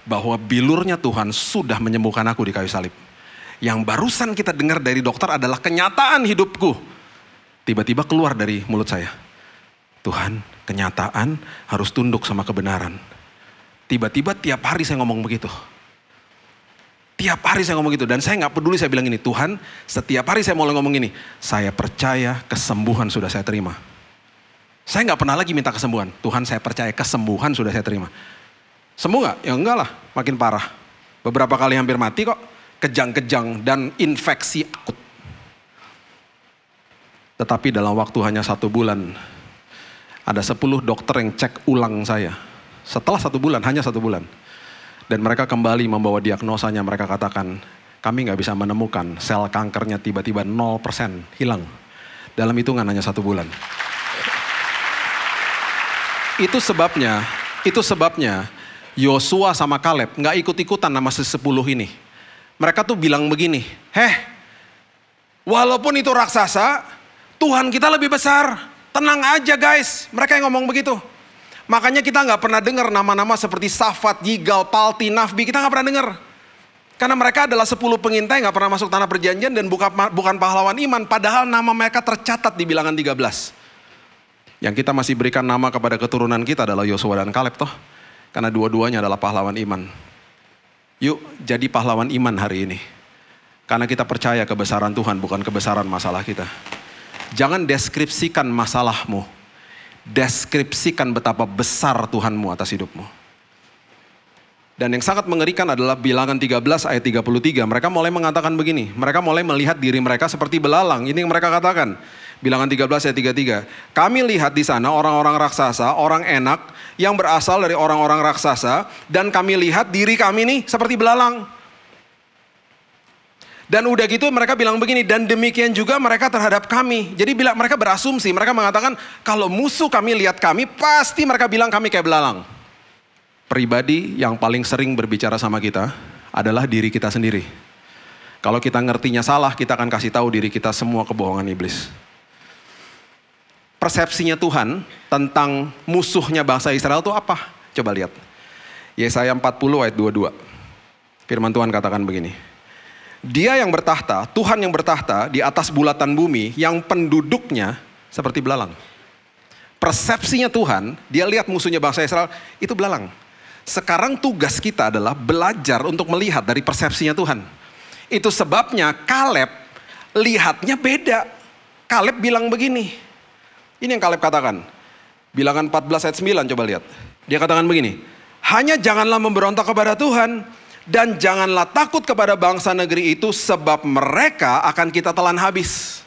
S9: Bahwa bilurnya Tuhan sudah menyembuhkan aku di kayu salib. Yang barusan kita dengar dari dokter adalah kenyataan hidupku. Tiba-tiba keluar dari mulut saya. Tuhan, kenyataan harus tunduk sama kebenaran. Tiba-tiba tiap hari saya ngomong begitu. Tiap hari saya ngomong gitu. Dan saya gak peduli, saya bilang ini, Tuhan, setiap hari saya mulai ngomong ini, saya percaya kesembuhan sudah saya terima. Saya gak pernah lagi minta kesembuhan. Tuhan, saya percaya kesembuhan sudah saya terima. Sembuh gak? Ya enggak lah, makin parah. Beberapa kali hampir mati kok. Kejang-kejang dan infeksi akut. Tetapi dalam waktu hanya 1 bulan, ada 10 dokter yang cek ulang saya. Setelah 1 bulan, hanya 1 bulan. Dan mereka kembali membawa diagnosanya, mereka katakan, kami gak bisa menemukan sel kankernya tiba-tiba 0% hilang. Dalam hitungan hanya 1 bulan. Itu sebabnya Yosua sama Kaleb gak ikut-ikutan nama si-10 ini. Mereka tuh bilang begini, walaupun itu raksasa, Tuhan kita lebih besar. Tenang aja guys, mereka yang ngomong begitu. Makanya kita gak pernah dengar nama-nama seperti Safat, Yigal, Palti, Nafbi, kita gak pernah dengar. Karena mereka adalah 10 pengintai gak pernah masuk tanah perjanjian dan bukan pahlawan iman. Padahal nama mereka tercatat di bilangan 13. Yang kita masih berikan nama kepada keturunan kita adalah Yosua dan Kaleb toh. Karena dua-duanya adalah pahlawan iman. Yuk jadi pahlawan iman hari ini. Karena kita percaya kebesaran Tuhan, bukan kebesaran masalah kita. Jangan deskripsikan masalahmu. Deskripsikan betapa besar Tuhanmu atas hidupmu. Dan yang sangat mengerikan adalah Bilangan 13 ayat 33. Mereka mulai mengatakan begini. Mereka mulai melihat diri mereka seperti belalang. Ini yang mereka katakan. Bilangan 13 ayat 33. Kami lihat di sana orang-orang raksasa, orang enak yang berasal dari orang-orang raksasa. Dan kami lihat diri kami nih seperti belalang. Dan udah gitu mereka bilang begini. Dan demikian juga mereka terhadap kami. Jadi bila mereka berasumsi, mereka mengatakan kalau musuh kami lihat kami, pasti mereka bilang kami kayak belalang. Pribadi yang paling sering berbicara sama kita adalah diri kita sendiri. Kalau kita ngertinya salah, kita akan kasih tahu diri kita semua kebohongan iblis. Persepsinya Tuhan tentang musuhnya bangsa Israel itu apa? Coba lihat. Yesaya 40 ayat 22. Firman Tuhan katakan begini. Dia yang bertahta, Tuhan yang bertahta di atas bulatan bumi yang penduduknya seperti belalang. Persepsinya Tuhan, dia lihat musuhnya bangsa Israel, itu belalang. Sekarang tugas kita adalah belajar untuk melihat dari persepsinya Tuhan. Itu sebabnya Kaleb lihatnya beda. Kaleb bilang begini. Ini yang Kaleb katakan. Bilangan 14 ayat 9 coba lihat. Dia katakan begini. Hanya janganlah memberontak kepada Tuhan. Dan janganlah takut kepada bangsa negeri itu. Sebab mereka akan kita telan habis.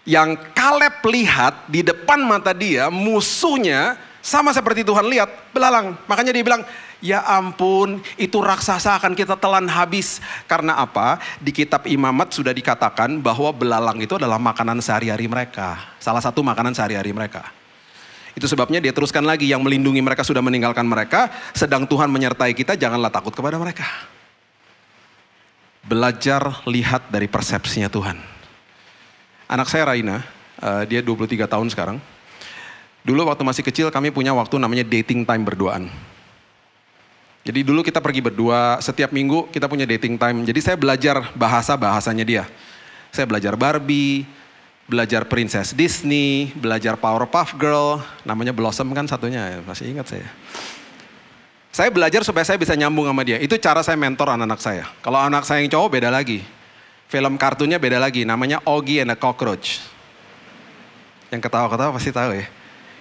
S9: Yang Kaleb lihat di depan mata dia musuhnya sama seperti Tuhan lihat, belalang. Makanya dia bilang, ya ampun itu raksasa akan kita telan habis. Karena apa? Di kitab Imamat sudah dikatakan bahwa belalang itu adalah makanan sehari-hari mereka. Salah satu makanan sehari-hari mereka. Itu sebabnya dia teruskan lagi, yang melindungi mereka sudah meninggalkan mereka. Sedang Tuhan menyertai kita, janganlah takut kepada mereka. Belajar lihat dari persepsinya Tuhan. Anak saya Raina, dia 23 tahun sekarang. Dulu waktu masih kecil kami punya waktu namanya dating time berduaan. Jadi dulu kita pergi berdua, setiap minggu kita punya dating time. Jadi saya belajar bahasanya dia. Saya belajar Barbie, belajar Princess Disney, belajar Powerpuff Girl, namanya Blossom kan satunya, masih ingat saya. Saya belajar supaya saya bisa nyambung sama dia. Itu cara saya mentor anak-anak saya. Kalau anak saya yang cowok beda lagi. Film kartunnya beda lagi, namanya Oggy and the Cockroach. Yang ketawa-ketawa pasti tahu ya.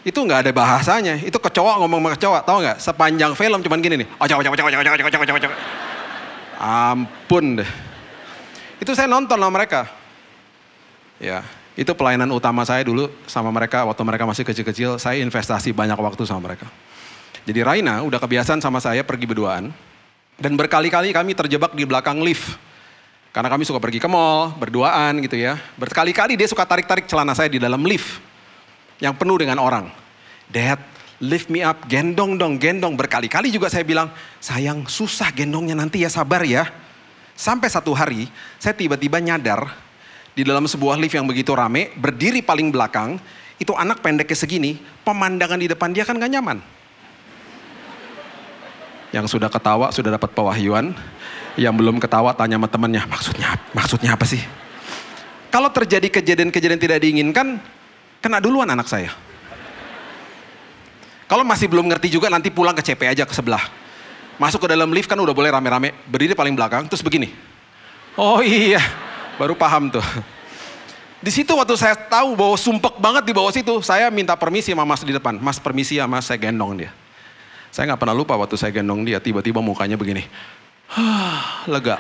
S9: Itu nggak ada bahasanya, itu kecoa ngomong sama kecoa, tahu nggak? Sepanjang film cuman gini nih, ocok. Ampun deh. Itu saya nonton sama mereka. Ya, itu pelayanan utama saya dulu sama mereka waktu mereka masih kecil-kecil, saya investasi banyak waktu sama mereka. Jadi Raina udah kebiasaan sama saya pergi berduaan, dan berkali-kali kami terjebak di belakang lift. Karena kami suka pergi ke mall, berduaan gitu ya. Berkali-kali dia suka tarik-tarik celana saya di dalam lift. Yang penuh dengan orang. Dad, lift me up, gendong dong, gendong. Berkali-kali juga saya bilang, sayang susah gendongnya nanti ya, sabar ya. Sampai satu hari, saya tiba-tiba nyadar, di dalam sebuah lift yang begitu rame, berdiri paling belakang, itu anak pendeknya segini, pemandangan di depan dia kan gak nyaman. Yang sudah ketawa, sudah dapat pewahyuan. Yang belum ketawa, tanya sama temannya, maksudnya apa sih? Kalau terjadi kejadian-kejadian tidak diinginkan, kena duluan anak saya. Kalau masih belum ngerti juga nanti pulang ke CP aja ke sebelah. Masuk ke dalam lift kan udah boleh rame-rame. Berdiri paling belakang terus begini. Oh iya, baru paham tuh. Di situ waktu saya tahu bahwa sumpek banget di bawah situ. Saya minta permisi sama mas di depan. Mas permisi ya mas, saya gendong dia. Saya gak pernah lupa waktu saya gendong dia. Tiba-tiba mukanya begini. Lega.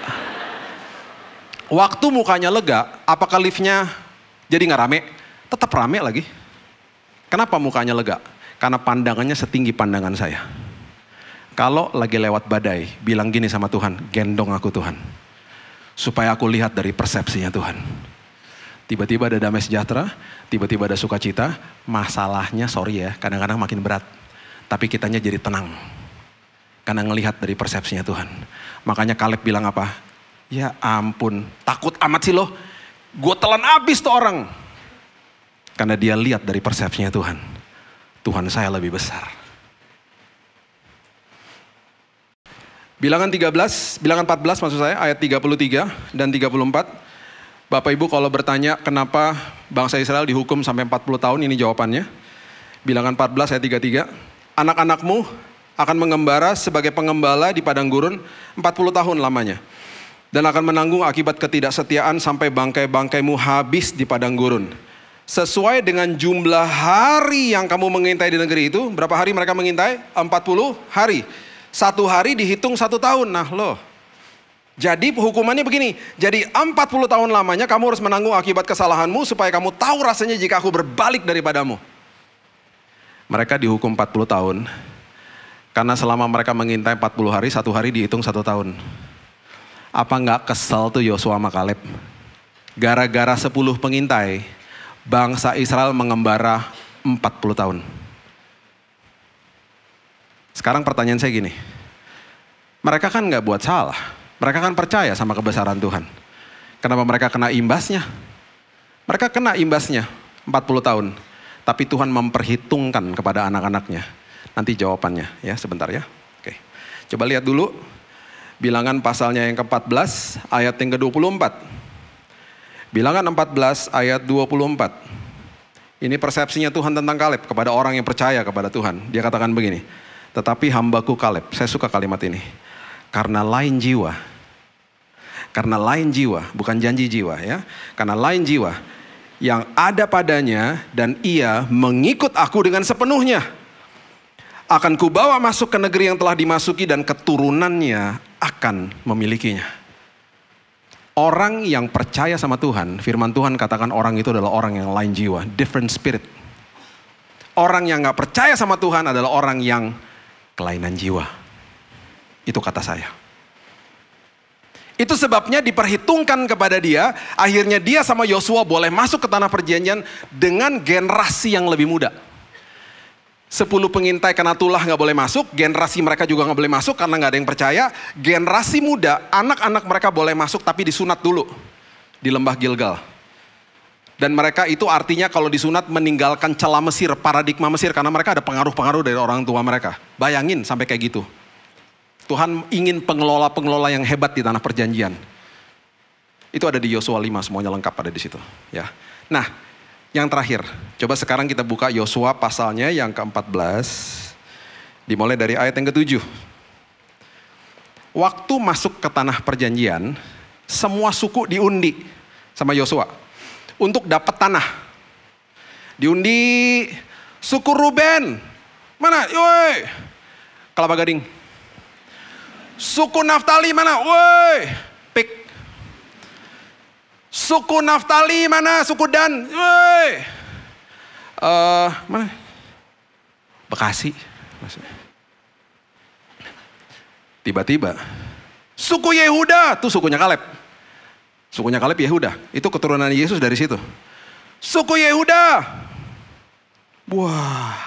S9: Waktu mukanya lega, apakah liftnya jadi gak rame? Tetap rame lagi. Kenapa mukanya lega? Karena pandangannya setinggi pandangan saya. Kalau lagi lewat badai, bilang gini sama Tuhan, gendong aku Tuhan. Supaya aku lihat dari persepsinya Tuhan. Tiba-tiba ada damai sejahtera, tiba-tiba ada sukacita. Masalahnya sorry ya, kadang-kadang makin berat. Tapi kitanya jadi tenang. Karena ngelihat dari persepsinya Tuhan. Makanya Kaleb bilang apa? Ya ampun, takut amat sih lo. Gue telan abis tuh orang. Karena dia lihat dari persepsinya Tuhan. Tuhan saya lebih besar. Bilangan 14 maksud saya, ayat 33 dan 34. Bapak Ibu kalau bertanya kenapa bangsa Israel dihukum sampai 40 tahun, ini jawabannya. Bilangan 14 ayat 33. anak-anakmu akan mengembara sebagai pengembala di padang gurun 40 tahun lamanya. Dan akan menanggung akibat ketidaksetiaan sampai bangkai-bangkaimu habis di padang gurun. Sesuai dengan jumlah hari yang kamu mengintai di negeri itu. Berapa hari mereka mengintai? 40 hari. 1 hari dihitung 1 tahun. Nah loh. Jadi hukumannya begini. Jadi 40 tahun lamanya kamu harus menanggung akibat kesalahanmu. Supaya kamu tahu rasanya jika aku berbalik daripadamu. Mereka dihukum 40 tahun. Karena selama mereka mengintai 40 hari, 1 hari dihitung 1 tahun. Apa nggak kesel tuh Yosua sama Kaleb? Gara-gara 10 pengintai, bangsa Israel mengembara 40 tahun. Sekarang pertanyaan saya gini. Mereka kan nggak buat salah. Mereka kan percaya sama kebesaran Tuhan. Kenapa mereka kena imbasnya? Mereka kena imbasnya 40 tahun. Tapi Tuhan memperhitungkan kepada anak-anaknya. Nanti jawabannya ya sebentar ya. Oke. Coba lihat dulu. Bilangan pasalnya yang ke-14 ayat yang ke-24. Bilangan 14 ayat 24. Ini persepsinya Tuhan tentang Kaleb kepada orang yang percaya kepada Tuhan. Dia katakan begini. Tetapi hambaku Kaleb, saya suka kalimat ini. Karena lain jiwa. Karena lain jiwa, bukan janji jiwa ya. Karena lain jiwa yang ada padanya dan ia mengikut aku dengan sepenuhnya. Akan kubawa masuk ke negeri yang telah dimasuki dan keturunannya akan memilikinya. Orang yang percaya sama Tuhan, firman Tuhan katakan orang itu adalah orang yang lain jiwa, different spirit. Orang yang gak percaya sama Tuhan adalah orang yang kelainan jiwa. Itu kata saya. Itu sebabnya diperhitungkan kepada dia, akhirnya dia sama Yosua boleh masuk ke tanah perjanjian dengan generasi yang lebih muda. 10 pengintai kena tulah gak boleh masuk, generasi mereka juga gak boleh masuk karena gak ada yang percaya. Generasi muda, anak-anak mereka boleh masuk tapi disunat dulu di lembah Gilgal. Dan mereka itu artinya kalau disunat meninggalkan celah Mesir, paradigma Mesir. Karena mereka ada pengaruh-pengaruh dari orang tua mereka. Bayangin sampai kayak gitu. Tuhan ingin pengelola-pengelola yang hebat di tanah perjanjian. Itu ada di Yosua 5, semuanya lengkap ada di situ. Ya. Nah, yang terakhir, coba sekarang kita buka Yosua pasalnya yang ke-14. Dimulai dari ayat yang ke-7. Waktu masuk ke tanah perjanjian, semua suku diundi sama Yosua untuk dapat tanah. Diundi suku Ruben. Mana? Woi. Kelapa Gading. Suku Naftali mana? Woi. Pik. Suku Naftali mana? Suku Dan. Woi. Mana? Bekasi. Tiba-tiba. Suku Yehuda. Tuh sukunya Kaleb. Sukunya Kaleb Yehuda. Itu keturunan Yesus dari situ. Suku Yehuda. Wah.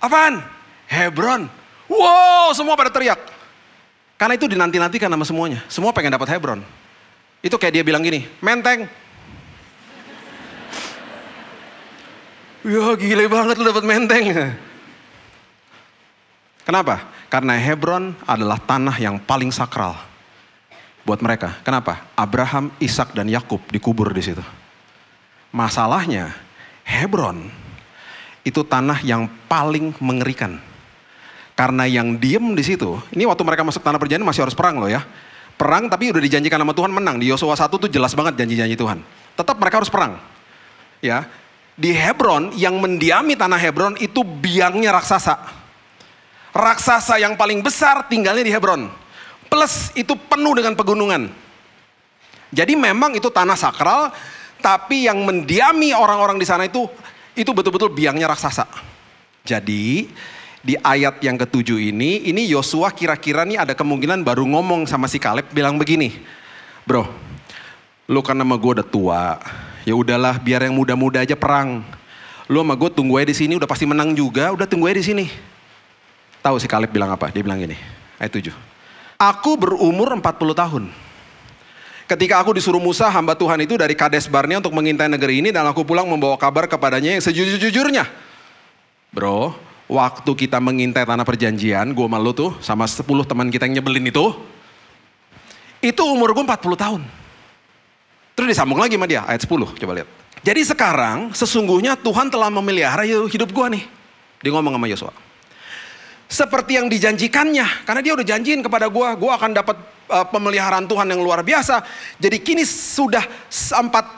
S9: Apaan? Hebron. Wow, semua pada teriak. Karena itu dinanti-nantikan sama semuanya. Semua pengen dapat Hebron. Itu kayak dia bilang gini, Menteng. Ya gile banget lu dapat Menteng. Kenapa? Karena Hebron adalah tanah yang paling sakral buat mereka. Kenapa? Abraham, Ishak dan Yakub dikubur di situ. Masalahnya, Hebron itu tanah yang paling mengerikan. Karena yang diem di situ, ini waktu mereka masuk tanah perjanjian masih harus perang loh ya. Perang tapi udah dijanjikan sama Tuhan menang. Di Yosua 1 tuh jelas banget janji-janji Tuhan. Tetap mereka harus perang. Ya. Di Hebron, yang mendiami tanah Hebron itu biangnya raksasa. Raksasa yang paling besar tinggalnya di Hebron. Plus itu penuh dengan pegunungan. Jadi memang itu tanah sakral, tapi yang mendiami orang-orang di sana itu betul-betul biangnya raksasa. Jadi di ayat yang ke-7 ini Yosua kira-kira nih ada kemungkinan baru ngomong sama si Kaleb bilang begini. Bro, lu kan sama gue udah tua. Ya udahlah, biar yang muda-muda aja perang. Lu sama gue tunggu aja di sini, udah pasti menang juga, udah tunggu aja di sini. Tahu si Kaleb bilang apa? Dia bilang gini, ayat 7. Aku berumur 40 tahun. Ketika aku disuruh Musa hamba Tuhan itu dari Kades Barnea untuk mengintai negeri ini dan aku pulang membawa kabar kepadanya yang sejujur-jujurnya. Bro, waktu kita mengintai tanah perjanjian, gue malu tuh sama 10 teman kita yang nyebelin itu umur gue 40 tahun. Terus disambung lagi sama dia, ayat 10, coba lihat. Jadi sekarang sesungguhnya Tuhan telah memelihara hidup gue nih. Dia ngomong sama Yosua. seperti yang dijanjikannya. Karena dia udah janjiin kepada gue akan dapat pemeliharaan Tuhan yang luar biasa. Jadi kini sudah 45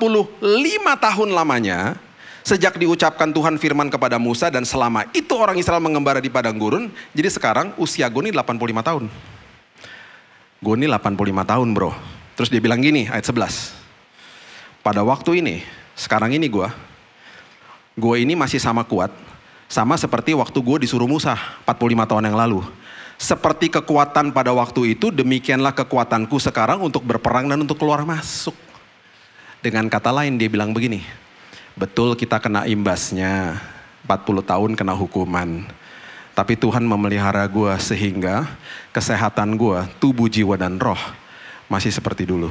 S9: tahun lamanya sejak diucapkan Tuhan firman kepada Musa, dan selama itu orang Israel mengembara di padang gurun. Jadi sekarang usia gue ini 85 tahun. Gue ini 85 tahun bro. Terus dia bilang gini, ayat 11. Pada waktu ini, sekarang ini gue ini masih sama kuat. Sama seperti waktu gue disuruh Musa 45 tahun yang lalu. Seperti kekuatan pada waktu itu, demikianlah kekuatanku sekarang untuk berperang dan untuk keluar masuk. Dengan kata lain dia bilang begini, betul kita kena imbasnya, 40 tahun kena hukuman. Tapi Tuhan memelihara gue sehingga kesehatan gue, tubuh, jiwa, dan roh masih seperti dulu.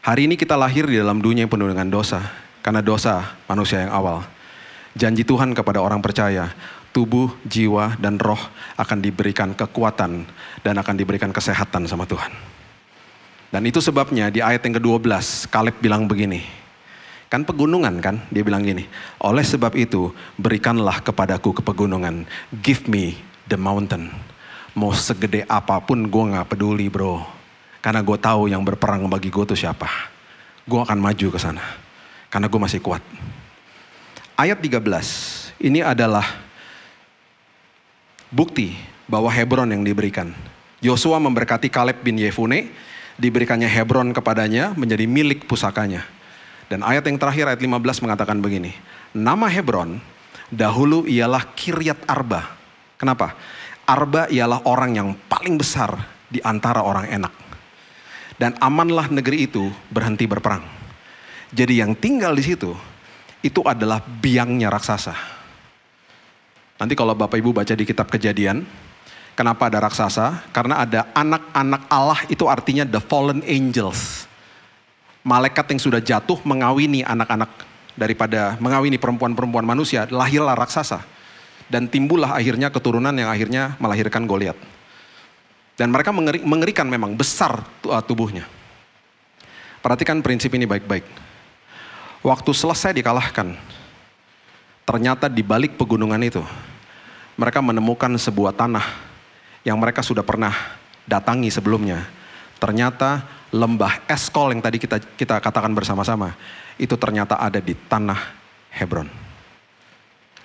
S9: Hari ini kita lahir di dalam dunia yang penuh dengan dosa. Karena dosa manusia yang awal. Janji Tuhan kepada orang percaya, tubuh, jiwa, dan roh akan diberikan kekuatan dan akan diberikan kesehatan sama Tuhan. Dan itu sebabnya di ayat yang ke-12, Kaleb bilang begini. Kan pegunungan kan, dia bilang gini. Oleh sebab itu, berikanlah kepadaku ke pegunungan. Give me the mountain. Mau segede apapun gue gak peduli bro. Karena gue tahu yang berperang bagi gue tuh siapa. Gue akan maju ke sana. Karena gue masih kuat. Ayat 13, ini adalah bukti bahwa Hebron yang diberikan. Yosua memberkati Kaleb bin Yefune, diberikannya Hebron kepadanya menjadi milik pusakanya. Dan ayat yang terakhir, ayat 15 mengatakan begini. Nama Hebron dahulu ialah Kiryat Arba. Kenapa? Arba ialah orang yang paling besar di antara orang enak. Dan amanlah negeri itu berhenti berperang. Jadi yang tinggal di situ, itu adalah biangnya raksasa. Nanti kalau Bapak Ibu baca di kitab Kejadian, kenapa ada raksasa? Karena ada anak-anak Allah, itu artinya the fallen angels. Malaikat yang sudah jatuh mengawini anak-anak daripada mengawini perempuan-perempuan manusia, lahirlah raksasa. Dan timbullah akhirnya keturunan yang akhirnya melahirkan Goliat. Dan mereka mengerikan memang, besar tubuhnya. Perhatikan prinsip ini baik-baik. Waktu selesai dikalahkan, ternyata di balik pegunungan itu, mereka menemukan sebuah tanah yang mereka sudah pernah datangi sebelumnya. Ternyata lembah Eskol yang tadi kita katakan bersama-sama, itu ternyata ada di tanah Hebron.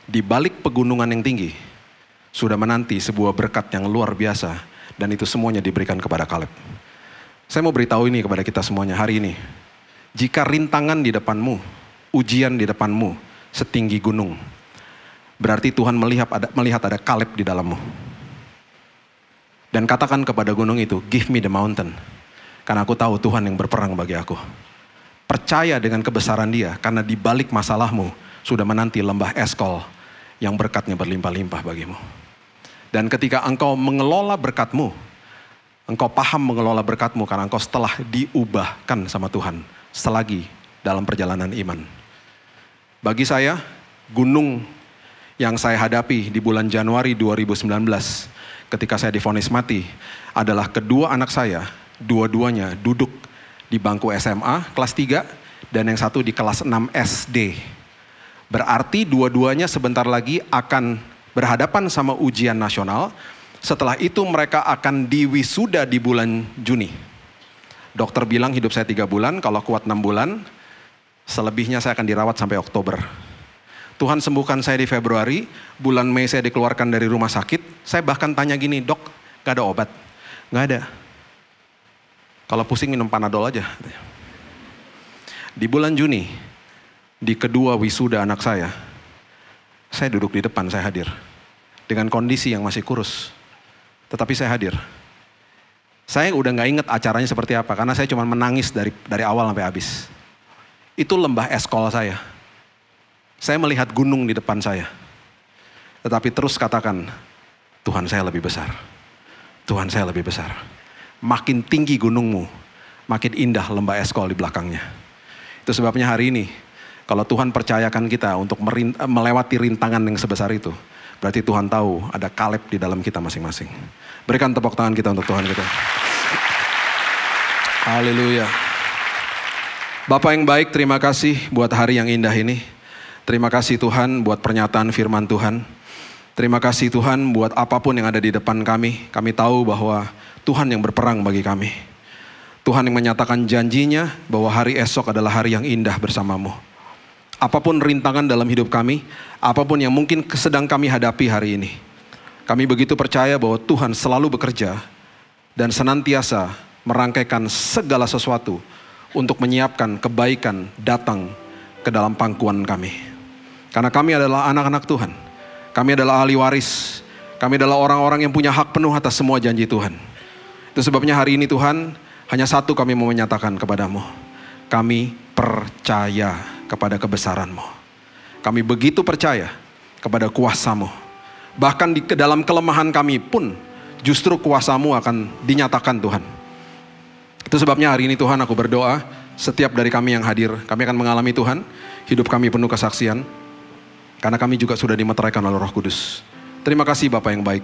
S9: Di balik pegunungan yang tinggi, sudah menanti sebuah berkat yang luar biasa, dan itu semuanya diberikan kepada Kaleb. Saya mau beritahu ini kepada kita semuanya hari ini. Jika rintangan di depanmu, ujian di depanmu setinggi gunung, berarti Tuhan melihat ada Kaleb di dalammu. Dan katakan kepada gunung itu, give me the mountain. Karena aku tahu Tuhan yang berperang bagi aku. Percaya dengan kebesaran Dia, karena di balik masalahmu sudah menanti lembah Eskol yang berkatnya berlimpah-limpah bagimu. Dan ketika engkau mengelola berkatmu, engkau paham mengelola berkatmu karena engkau setelah diubahkan sama Tuhan. Selagi dalam perjalanan iman. Bagi saya, gunung yang saya hadapi di bulan Januari 2019 ketika saya divonis mati adalah kedua anak saya, dua-duanya duduk di bangku SMA kelas 3 dan yang satu di kelas 6 SD. Berarti dua-duanya sebentar lagi akan berhadapan sama ujian nasional. Setelah itu mereka akan diwisuda di bulan Juni. Dokter bilang hidup saya 3 bulan, kalau kuat 6 bulan, selebihnya saya akan dirawat sampai Oktober. Tuhan sembuhkan saya di Februari, bulan Mei saya dikeluarkan dari rumah sakit. Saya bahkan tanya gini, dok, gak ada obat? Gak ada. Kalau pusing minum Panadol aja. Di bulan Juni, di kedua wisuda anak saya duduk di depan, saya hadir. Dengan kondisi yang masih kurus, tetapi saya hadir. Saya udah gak inget acaranya seperti apa, karena saya cuma menangis dari awal sampai habis. Itu lembah Eskol saya. Saya melihat gunung di depan saya. Tetapi terus katakan, Tuhan saya lebih besar. Tuhan saya lebih besar. Makin tinggi gunungmu, makin indah lembah Eskol di belakangnya. Itu sebabnya hari ini, kalau Tuhan percayakan kita untuk melewati rintangan yang sebesar itu, berarti Tuhan tahu ada Kaleb di dalam kita masing-masing. Berikan tepuk tangan kita untuk Tuhan kita. Haleluya. Bapak yang baik, terima kasih buat hari yang indah ini. Terima kasih Tuhan buat pernyataan firman Tuhan. Terima kasih Tuhan buat apapun yang ada di depan kami. Kami tahu bahwa Tuhan yang berperang bagi kami. Tuhan yang menyatakan janjinya bahwa hari esok adalah hari yang indah bersamamu. Apapun rintangan dalam hidup kami, apapun yang mungkin sedang kami hadapi hari ini, kami begitu percaya bahwa Tuhan selalu bekerja dan senantiasa merangkaikan segala sesuatu untuk menyiapkan kebaikan datang ke dalam pangkuan kami. Karena kami adalah anak-anak Tuhan. Kami adalah ahli waris. Kami adalah orang-orang yang punya hak penuh atas semua janji Tuhan. Itu sebabnya hari ini Tuhan, hanya satu kami mau menyatakan kepadamu. Kami percaya kepada kebesaran-Mu. Kami begitu percaya kepada kuasa-Mu. Bahkan di dalam kelemahan kami pun justru kuasa-Mu akan dinyatakan Tuhan. Itu sebabnya hari ini Tuhan aku berdoa, setiap dari kami yang hadir, kami akan mengalami Tuhan, hidup kami penuh kesaksian. Karena kami juga sudah dimeteraikan oleh Roh Kudus. Terima kasih Bapa yang baik.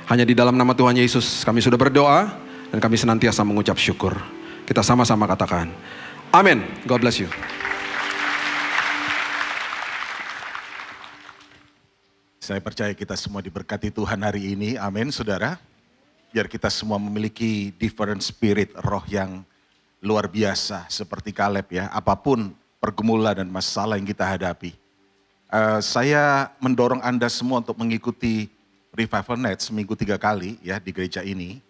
S9: Hanya di dalam nama Tuhan Yesus kami sudah berdoa dan kami senantiasa mengucap syukur. Kita sama-sama katakan, amin. God bless you.
S10: Saya percaya kita semua diberkati Tuhan hari ini. Amin, saudara. Biar kita semua memiliki different spirit, roh yang luar biasa seperti Kaleb ya. Apapun pergumulan dan masalah yang kita hadapi. Saya mendorong Anda semua untuk mengikuti Revival Night seminggu 3 kali ya di gereja ini.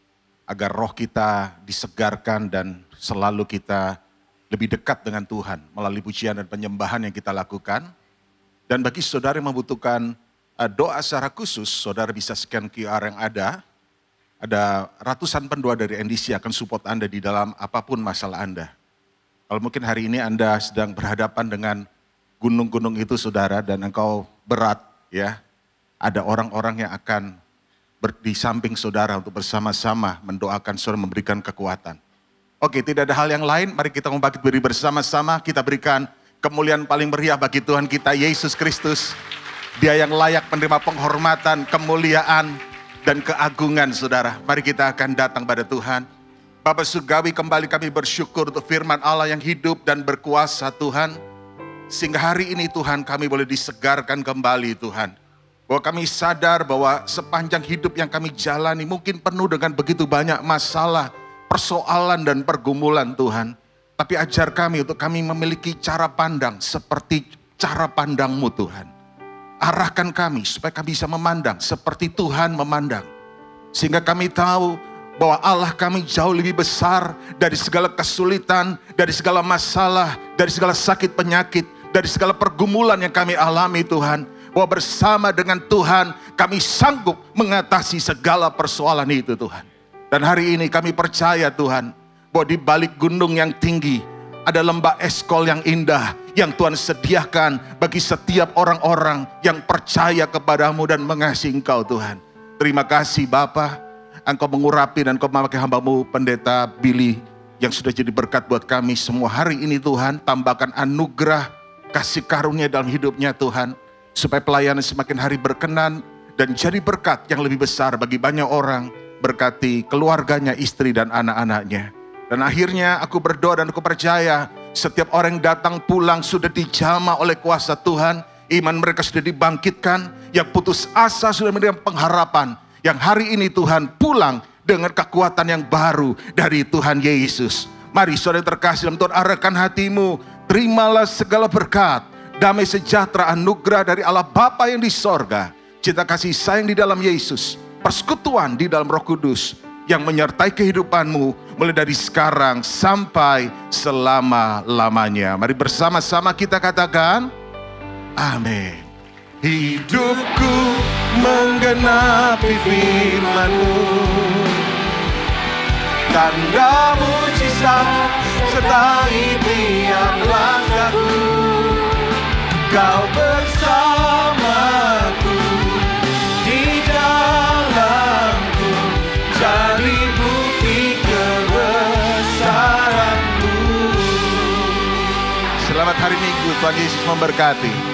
S10: Agar roh kita disegarkan dan selalu kita lebih dekat dengan Tuhan. Melalui pujian dan penyembahan yang kita lakukan. Dan bagi saudara yang membutuhkan doa secara khusus, saudara bisa scan QR yang ada. Ada ratusan pendoa dari NDC akan support Anda di dalam apapun masalah Anda. Kalau mungkin hari ini Anda sedang berhadapan dengan gunung-gunung itu saudara dan engkau berat ya. Ada orang-orang yang akan di samping saudara untuk bersama-sama mendoakan saudara, memberikan kekuatan. Oke, tidak ada hal yang lain, mari kita membangkit berdiri bersama-sama. Kita berikan kemuliaan paling meriah bagi Tuhan kita Yesus Kristus. Dia yang layak menerima penghormatan, kemuliaan, dan keagungan saudara. Mari kita akan datang pada Tuhan. Bapa surgawi, kembali kami bersyukur untuk firman Allah yang hidup dan berkuasa Tuhan. Sehingga hari ini Tuhan kami boleh disegarkan kembali Tuhan. Bahwa kami sadar bahwa sepanjang hidup yang kami jalani mungkin penuh dengan begitu banyak masalah, persoalan dan pergumulan Tuhan. Tapi ajar kami untuk kami memiliki cara pandang seperti cara pandang-Mu Tuhan. Arahkan kami supaya kami bisa memandang seperti Tuhan memandang. Sehingga kami tahu bahwa Allah kami jauh lebih besar dari segala kesulitan, dari segala masalah, dari segala sakit penyakit, dari segala pergumulan yang kami alami Tuhan. Bahwa bersama dengan Tuhan kami sanggup mengatasi segala persoalan itu Tuhan. Dan hari ini kami percaya Tuhan bahwa di balik gunung yang tinggi ada lembah Eskol yang indah yang Tuhan sediakan bagi setiap orang-orang yang percaya kepadamu dan mengasihi Engkau Tuhan. Terima kasih Bapa, Engkau mengurapi dan Engkau memakai hamba-Mu Pendeta Billy yang sudah jadi berkat buat kami semua hari ini Tuhan. Tambahkan anugerah, kasih karunia dalam hidupnya Tuhan. Supaya pelayanan semakin hari berkenan dan jadi berkat yang lebih besar bagi banyak orang. Berkati keluarganya, istri dan anak-anaknya. Dan akhirnya aku berdoa dan aku percaya setiap orang yang datang pulang sudah dijamah oleh kuasa Tuhan. Iman mereka sudah dibangkitkan. Yang putus asa sudah mendapat pengharapan. Yang hari ini Tuhan pulang dengan kekuatan yang baru dari Tuhan Yesus. Mari saudara terkasih dalam Tuhan, arahkan hatimu. Terimalah segala berkat, damai sejahtera, anugerah dari Allah Bapa yang di sorga. Cinta kasih sayang di dalam Yesus. Persekutuan di dalam Roh Kudus yang menyertai kehidupanmu mulai dari sekarang sampai selama-lamanya. Mari bersama-sama kita katakan, amin. Hidupku menggenapi firman-Mu, tanda mujizat sertai tiap langkahku. Kau bersamaku, di dalamku, jadi bukti kebesaran-Mu. Selamat hari Minggu, Tuhan Yesus memberkati.